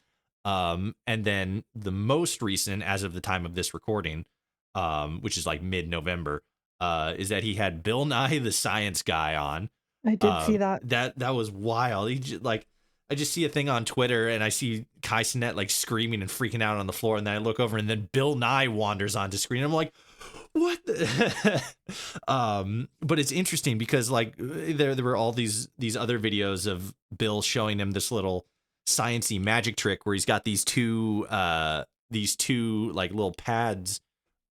A: And then the most recent, as of the time of this recording, which is like mid-November, is that he had Bill Nye the Science Guy on.
C: I did see that.
A: That was wild. He just, like, I just see a thing on Twitter and I see Kai Cenat like screaming and freaking out on the floor, and then I look over and then Bill Nye wanders onto screen. I'm like, what the? But it's interesting because like there were all these other videos of Bill showing him this little sciencey magic trick where he's got these two like little pads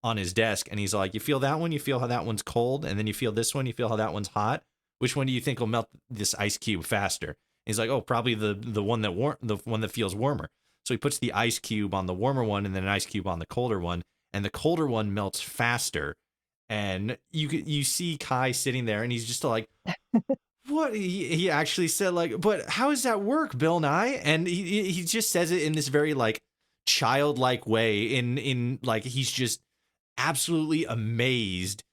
A: on his desk, and he's like, you feel that one, you feel how that one's cold, and then you feel this one, you feel how that one's hot. Which one do you think will melt this ice cube faster? And he's like, oh, probably the one that feels warmer. So he puts the ice cube on the warmer one and then an ice cube on the colder one, and the colder one melts faster. And you see Kai sitting there, and he's just like, what? He actually said like, but how does that work, Bill Nye? And he just says it in this very like childlike way, in like he's just absolutely amazed,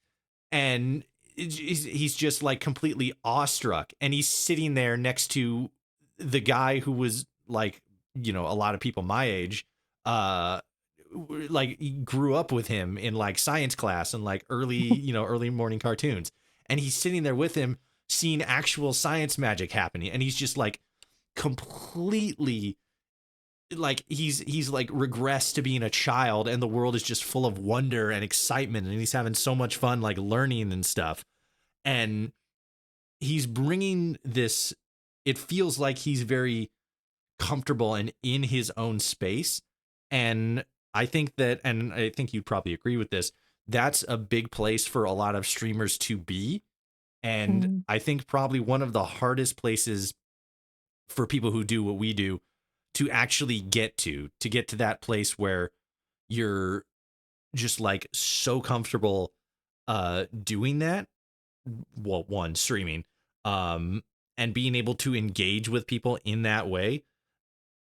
A: and he's just like completely awestruck, and he's sitting there next to the guy who was like, you know, a lot of people my age like grew up with him in like science class and like early morning cartoons, and he's sitting there with him seeing actual science magic happening, and he's just like completely like he's like regressed to being a child, and the world is just full of wonder and excitement, and he's having so much fun like learning and stuff. And he's bringing this, it feels like he's very comfortable and in his own space. And I think you'd probably agree with this, that's a big place for a lot of streamers to be. And I think probably one of the hardest places for people who do what we do to actually get to that place where you're just like so comfortable doing that. Well, one, streaming, and being able to engage with people in that way,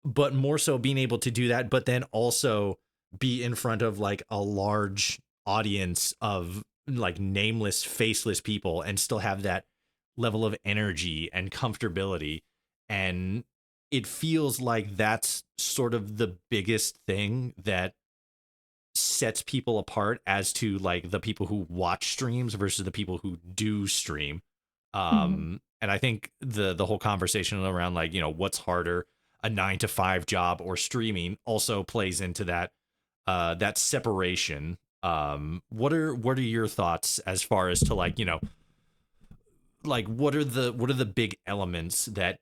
A: but more so being able to do that, but then also be in front of like a large audience of like nameless, faceless people and still have that level of energy and comfortability. And it feels like that's sort of the biggest thing that sets people apart as to like the people who watch streams versus the people who do stream. And I think the whole conversation around like, you know, what's harder, a 9-to-5 job or streaming, also plays into that that separation. What are your thoughts as far as to like, you know, like what are the big elements that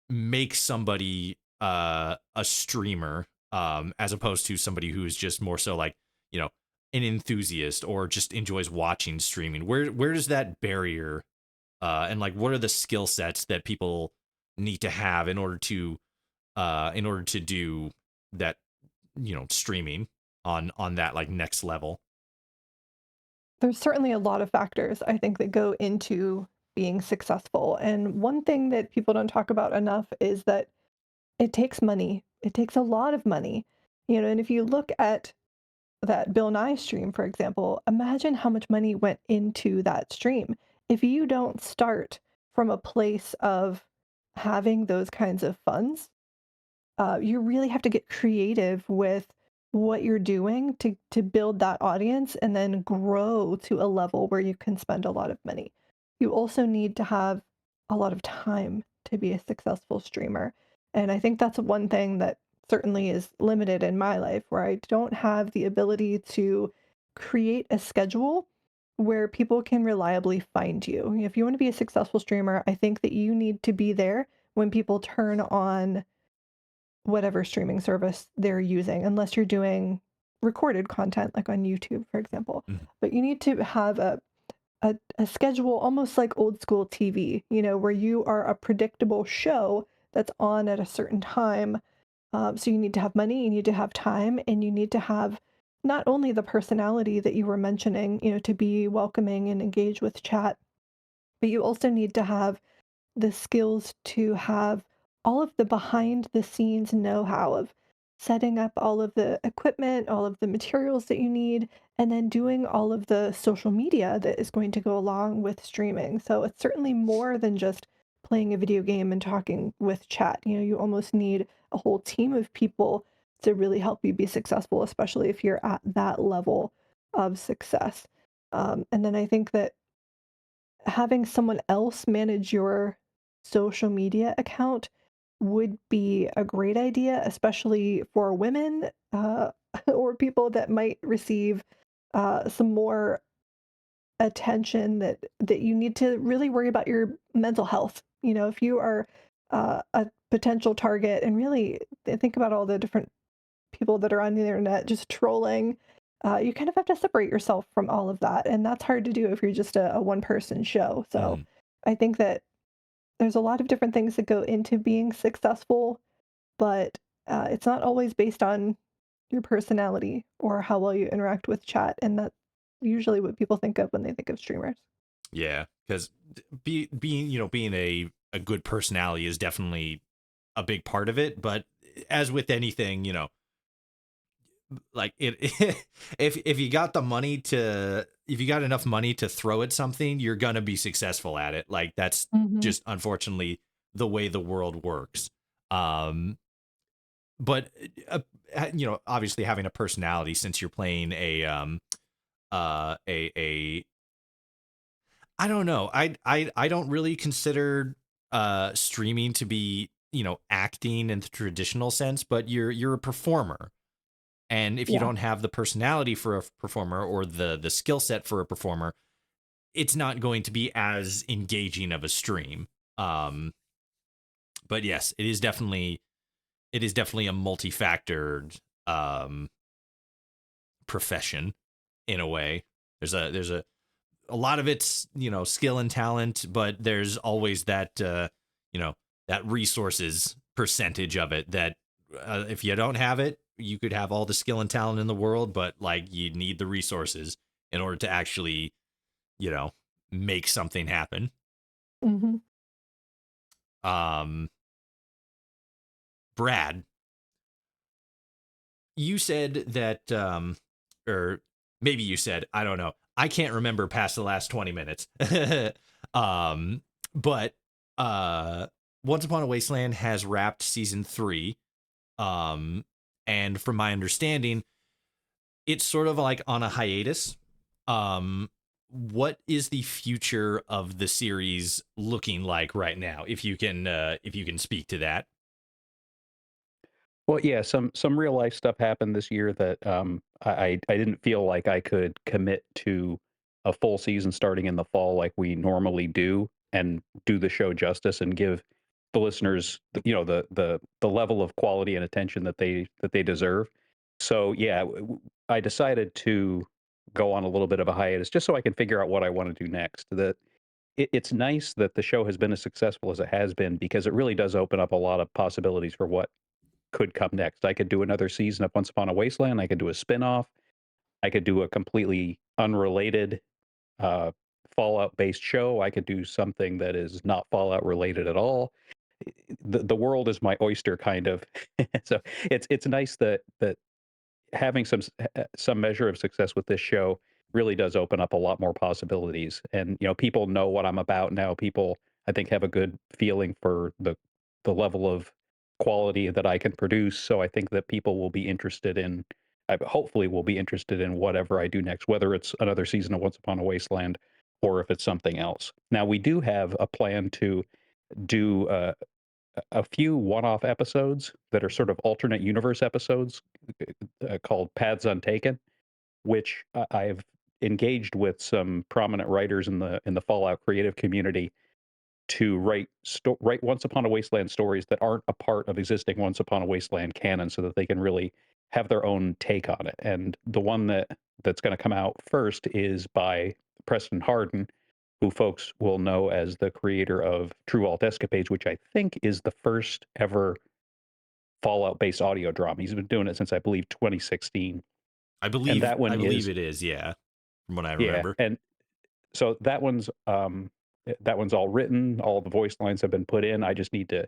A: make somebody a streamer, as opposed to somebody who is just more so like, you know, an enthusiast or just enjoys watching streaming? Where does that barrier and like what are the skill sets that people need to have in order to do that, you know, streaming on that like next level?
C: There's certainly a lot of factors I think that go into being successful. And one thing that people don't talk about enough is that it takes money. It takes a lot of money. You know, and if you look at that Bill Nye stream, for example, imagine how much money went into that stream. If you don't start from a place of having those kinds of funds, you really have to get creative with what you're doing to build that audience and then grow to a level where you can spend a lot of money. You also need to have a lot of time to be a successful streamer. And I think that's one thing that certainly is limited in my life, where I don't have the ability to create a schedule where people can reliably find you. If you want to be a successful streamer, I think that you need to be there when people turn on whatever streaming service they're using, unless you're doing recorded content like on YouTube, for example. But you need to have a schedule almost like old school TV, you know, where you are a predictable show that's on at a certain time. So you need to have money, you need to have time, and you need to have not only the personality that you were mentioning, you know, to be welcoming and engage with chat, but you also need to have the skills to have all of the behind the scenes know-how of setting up all of the equipment, all of the materials that you need, and then doing all of the social media that is going to go along with streaming. So it's certainly more than just playing a video game and talking with chat. You know, you almost need a whole team of people to really help you be successful, especially if you're at that level of success. And then I think that having someone else manage your social media account would be a great idea, especially for women or people that might receive some more attention that you need to really worry about your mental health. You know, if you are a potential target, and really think about all the different people that are on the internet just trolling. You kind of have to separate yourself from all of that, and that's hard to do if you're just a one-person show. So
A: Mhm.
C: I think that there's a lot of different things that go into being successful, but it's not always based on your personality or how well you interact with chat, and that's usually what people think of when they think of streamers.
A: Yeah, because being being a good personality is definitely a big part of it. But as with anything, like it, if you got the money to if you got enough money to throw at something, you're gonna be successful at it. Like that's
C: Hmm.
A: just unfortunately the way the world works. Um, but obviously having a personality, since you're playing a I don't know. I don't really consider streaming to be, acting in the traditional sense, but you're a performer. And if you
C: Yeah.
A: don't have the personality for a performer or the skill set for a performer, it's not going to be as engaging of a stream. Um, but yes, it is definitely a multi-factored profession in a way. There's a lot of it's skill and talent, but there's always you know that resources percentage of it that if you don't have it, you could have all the skill and talent in the world, but like you need the resources in order to actually you know make something happen.
C: Hmm.
A: um Brad, you said that or maybe you said, I don't know, I can't remember past the last 20 minutes. um but uh Once Upon a Wasteland has wrapped season 3. um and from my understanding, it's sort of like on a hiatus. What is the future of the series looking like right now, if you can speak to that?
B: Well, yeah, some real life stuff happened this year that I didn't feel like I could commit to a full season starting in the fall like we normally do, and do the show justice and give the listeners the level of quality and attention that they deserve. So yeah, I decided to go on a little bit of a hiatus just so I can figure out what I want to do next. It's nice that the show has been as successful as it has been, because it really does open up a lot of possibilities for what could come next. I could do another season of Once Upon a Wasteland. I could do a spin-off. I could do a completely unrelated uh, Fallout based show. I could do something that is not Fallout related at all. The world is my oyster, kind of. So it's nice that having some measure of success with this show really does open up a lot more possibilities. And people know what I'm about now. People, I think, have a good feeling for the level of quality that I can produce. So I think that people will be interested in, hopefully will be interested in whatever I do next, whether it's another season of Once Upon a Wasteland or if it's something else. Now, we do have a plan to do a few one-off episodes that are sort of alternate universe episodes, called Paths Untaken, which I've engaged with some prominent writers in the Fallout creative community to write Once Upon a Wasteland stories that aren't a part of existing Once Upon a Wasteland canon, so that they can really have their own take on it. And the one that's going to come out first is by Preston Harden, who folks will know as the creator of True Alt Escapades, which I think is the first ever Fallout based audio drama. He's been doing it since, I believe, 2016.
A: I
B: And
A: believe
B: that one
A: I believe
B: is,
A: it is, yeah, from what I
B: yeah.
A: remember.
B: And so that one's that one's all written. All the voice lines have been put in. I just need to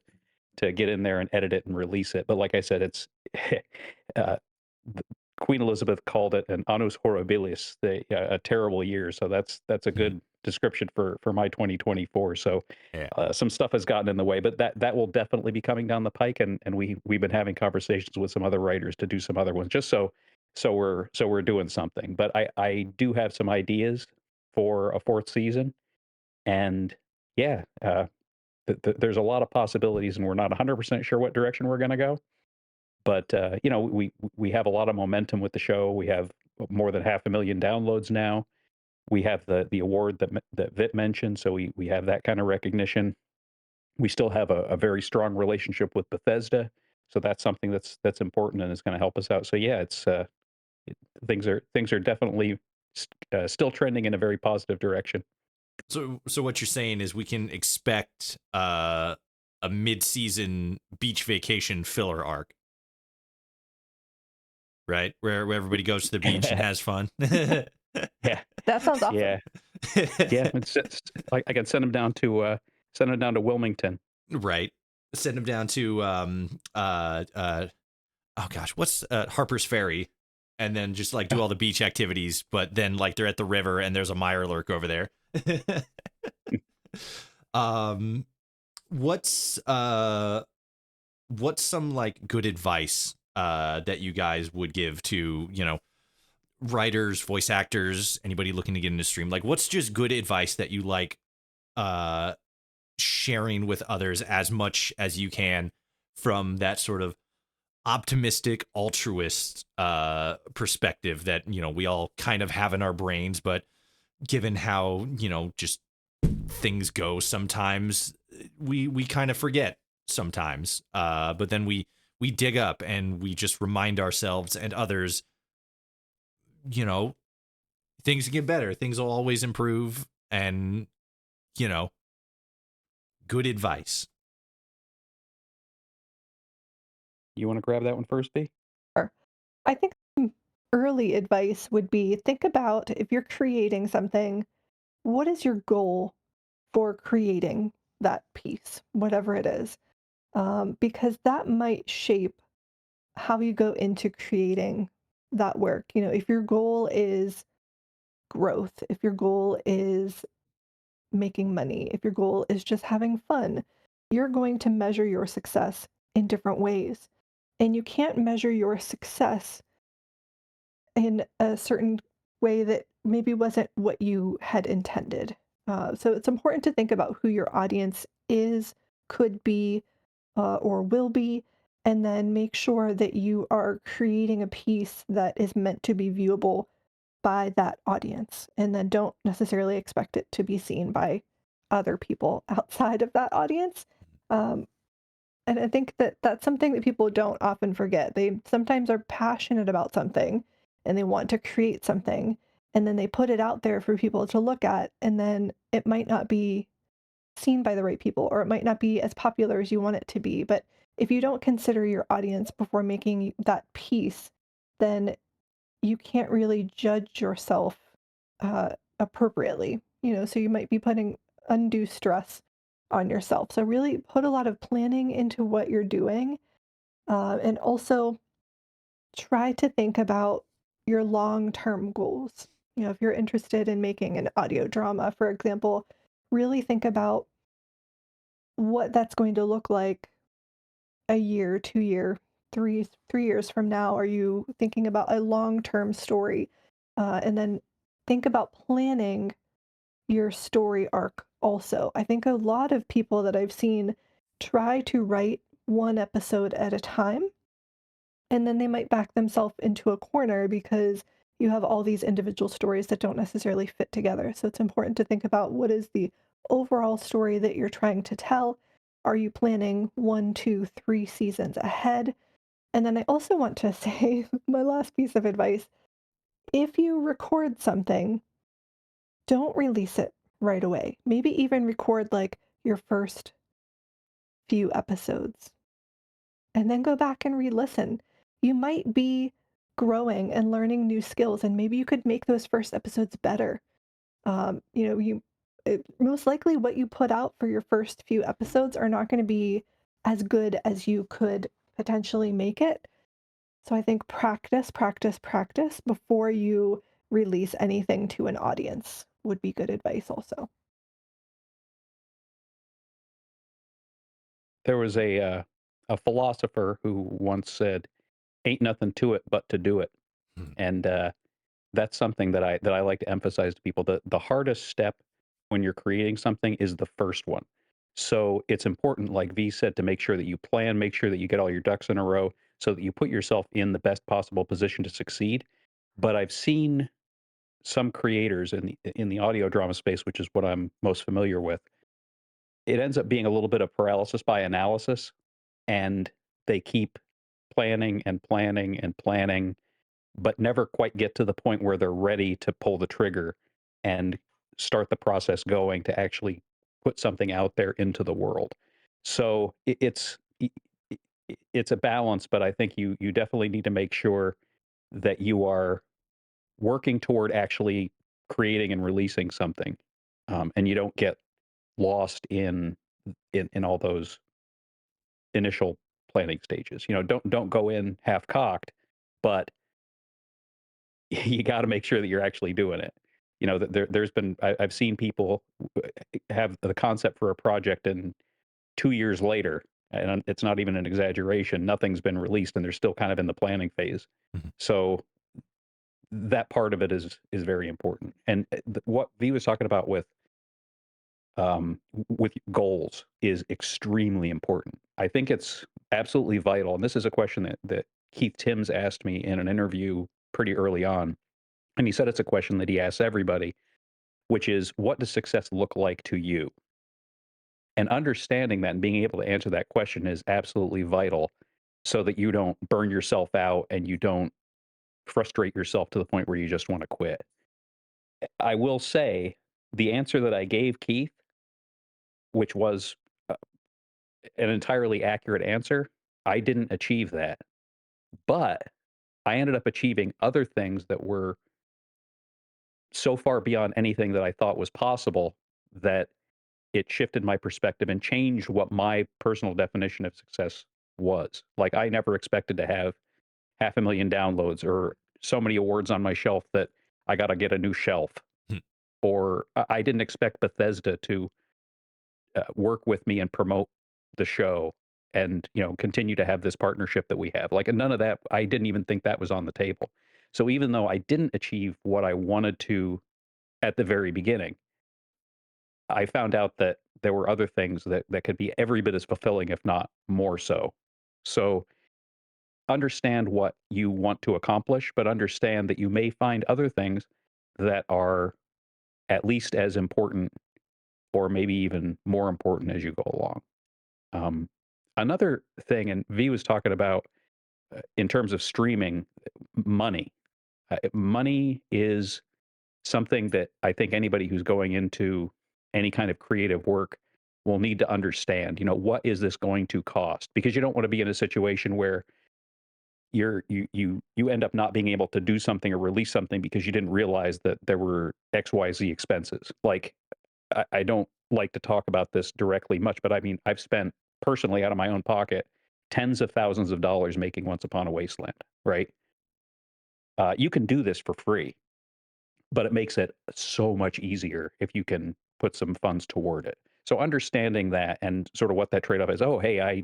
B: get in there and edit it and release it. But like I said, it's uh, Queen Elizabeth called it an annus horribilis, a terrible year. So that's a good description for my 2024. So
A: Yeah.
B: some stuff has gotten in the way, but that will definitely be coming down the pike. And we've been having conversations with some other writers to do some other ones, just so we're doing something. But I do have some ideas for a fourth season, and yeah, there's a lot of possibilities, and we're not 100% sure what direction we're going to go. But you know, we have a lot of momentum with the show. We have more than 500,000 downloads now. We have the award that Vit mentioned, so we have that kind of recognition. We still have a very strong relationship with Bethesda, so that's something that's important and is going to help us out. So yeah, things are definitely still trending in a very positive direction.
A: So what you're saying is we can expect a mid-season beach vacation filler arc, right? Where everybody goes to the beach and has fun.
B: Yeah,
C: That sounds awesome.
B: yeah, yeah. It's like I can send them down to Wilmington.
A: Right. Send them down to oh gosh, what's Harper's Ferry, and then just like do all the beach activities, but then like they're at the river and there's a Mirelurk over there. um what's some like good advice that you guys would give to, you know, writers, voice actors, anybody looking to get into stream? Like what's just good advice that you like sharing with others as much as you can from that sort of optimistic altruist perspective that, you know, we all kind of have in our brains, but given how, you know, just things go sometimes, we kind of forget sometimes, but then we dig up and we just remind ourselves and others, you know, things get better, things will always improve, and, you know, good advice.
B: You want to grab that one first, B?
C: Sure. I think some early advice would be think about if you're creating something, what is your goal for creating that piece, whatever it is? Because that might shape how you go into creating that work. You know, if your goal is growth, if your goal is making money, if your goal is just having fun, you're going to measure your success in different ways. And you can't measure your success in a certain way that maybe wasn't what you had intended. So it's important to think about who your audience is, could be, or will be, and then make sure that you are creating a piece that is meant to be viewable by that audience. And then don't necessarily expect it to be seen by other people outside of that audience. Um, and I think that that's something that people don't often forget. They sometimes are passionate about something and they want to create something, and then they put it out there for people to look at, and then it might not be seen by the right people, or it might not be as popular as you want it to be. But if you don't consider your audience before making that piece, then you can't really judge yourself appropriately. You know, so you might be putting undue stress on yourself. So really put a lot of planning into what you're doing, and also try to think about your long-term goals. You know, if you're interested in making an audio drama, for example, really think about what that's going to look like a year, 2 year, three years from now. Are you thinking about a long-term story? And then think about planning your story arc also. I think a lot of people that I've seen try to write one episode at a time, and then they might back themselves into a corner because you have all these individual stories that don't necessarily fit together. So it's important to think about what is the overall story that you're trying to tell. Are you planning 1, 2, 3 seasons ahead? And then I also want to say my last piece of advice, if you record something, don't release it right away. Maybe even record like your first few episodes and then go back and re-listen. You might be growing and learning new skills, and maybe you could make those first episodes better. You know, most likely what you put out for your first few episodes are not going to be as good as you could potentially make it. So I think practice, practice, practice before you release anything to an audience would be good advice also.
B: There was a philosopher who once said, "Ain't nothing to it but to do it,"
A: Hmm.
B: and that's something that I like to emphasize to people. The hardest step when you're creating something is the first one. So it's important, like V said, to make sure that you plan, make sure that you get all your ducks in a row, so that you put yourself in the best possible position to succeed. But I've seen some creators in the audio drama space, which is what I'm most familiar with. It ends up being a little bit of paralysis by analysis, and they keep planning and planning and planning, but never quite get to the point where they're ready to pull the trigger and start the process going to actually put something out there into the world. So it's a balance, but I think you definitely need to make sure that you are working toward actually creating and releasing something, and you don't get lost in all those initial planning stages. You know, don't go in half cocked, but you got to make sure that you're actually doing it. You know, that there's been I've seen people have the concept for a project, and 2 years later, and it's not even an exaggeration, nothing's been released, and they're still kind of in the planning phase.
A: Mhm.
B: So that part of it is very important. And what V was talking about with goals is extremely important. I think it's absolutely vital. And this is a question that Keith Timms asked me in an interview pretty early on. And he said it's a question that he asks everybody, which is, what does success look like to you? And understanding that and being able to answer that question is absolutely vital, so that you don't burn yourself out and you don't frustrate yourself to the point where you just want to quit. I will say the answer that I gave Keith, which was an entirely accurate answer, I didn't achieve that. But I ended up achieving other things that were so far beyond anything that I thought was possible, that it shifted my perspective and changed what my personal definition of success was. Like, I never expected to have 500,000 downloads or so many awards on my shelf that I got to get a new shelf.
A: Hmm.
B: Or I didn't expect Bethesda to work with me and promote the show, and continue to have this partnership that we have. Like, none of that, I didn't even think that was on the table. So even though I didn't achieve what I wanted to at the very beginning, I found out that there were other things that could be every bit as fulfilling, if not more so. So understand what you want to accomplish, but understand that you may find other things that are at least as important, or maybe even more important, as you go along. Um, Another thing, and V was talking about, in terms of streaming, money. Money is something that I think anybody who's going into any kind of creative work will need to understand. What is this going to cost? Because you don't want to be in a situation where you end up not being able to do something or release something because you didn't realize that there were XYZ expenses. Like, I don't like to talk about this directly much, but I mean, I've spent personally out of my own pocket tens of thousands of dollars making Once Upon a Wasteland, right? You can do this for free, but it makes it so much easier if you can put some funds toward it. So understanding that and sort of what that trade-off is. Oh, hey,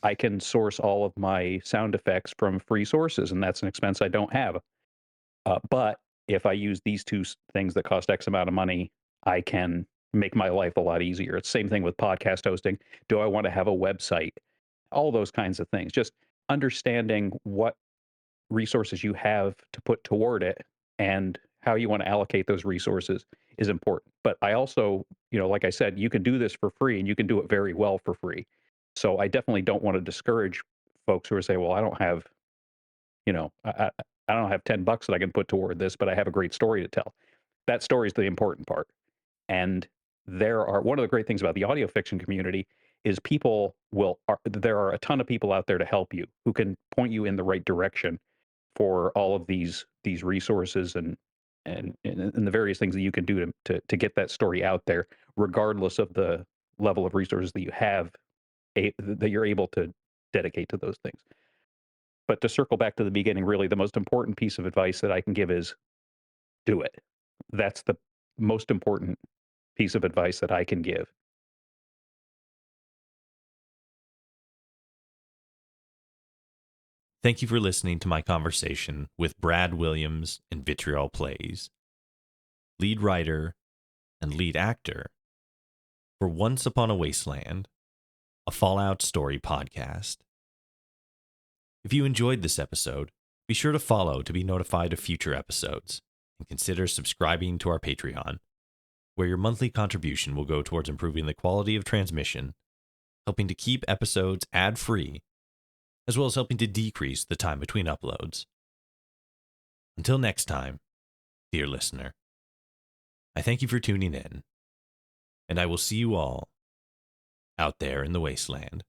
B: I can source all of my sound effects from free sources, and that's an expense I don't have. But if I use these two things that cost X amount of money, I can make my life a lot easier. It's the same thing with podcast hosting. Do I want to have a website? All those kinds of things. Just understanding what resources you have to put toward it and how you want to allocate those resources is important. But I also, like I said, you can do this for free, and you can do it very well for free. So I definitely don't want to discourage folks who are saying, well, I don't have, I don't have $10 that I can put toward this, but I have a great story to tell. That story is the important part. And one of the great things about the audio fiction community is there are a ton of people out there to help you, who can point you in the right direction for all of these resources and and the various things that you can do to get that story out there, regardless of the level of resources that you have, that you're able to dedicate to those things. But to circle back to the beginning, really, the most important piece of advice that I can give is do it. That's the most important piece of advice that I can give.
A: Thank you for listening to my conversation with Brad Williams and VitriolPlays, lead writer and lead actor for Once Upon a Wasteland, a Fallout story podcast. If you enjoyed this episode, be sure to follow to be notified of future episodes, and consider subscribing to our Patreon, where your monthly contribution will go towards improving the quality of transmission, helping to keep episodes ad-free, as well as helping to decrease the time between uploads. Until next time, dear listener, I thank you for tuning in, and I will see you all out there in the wasteland.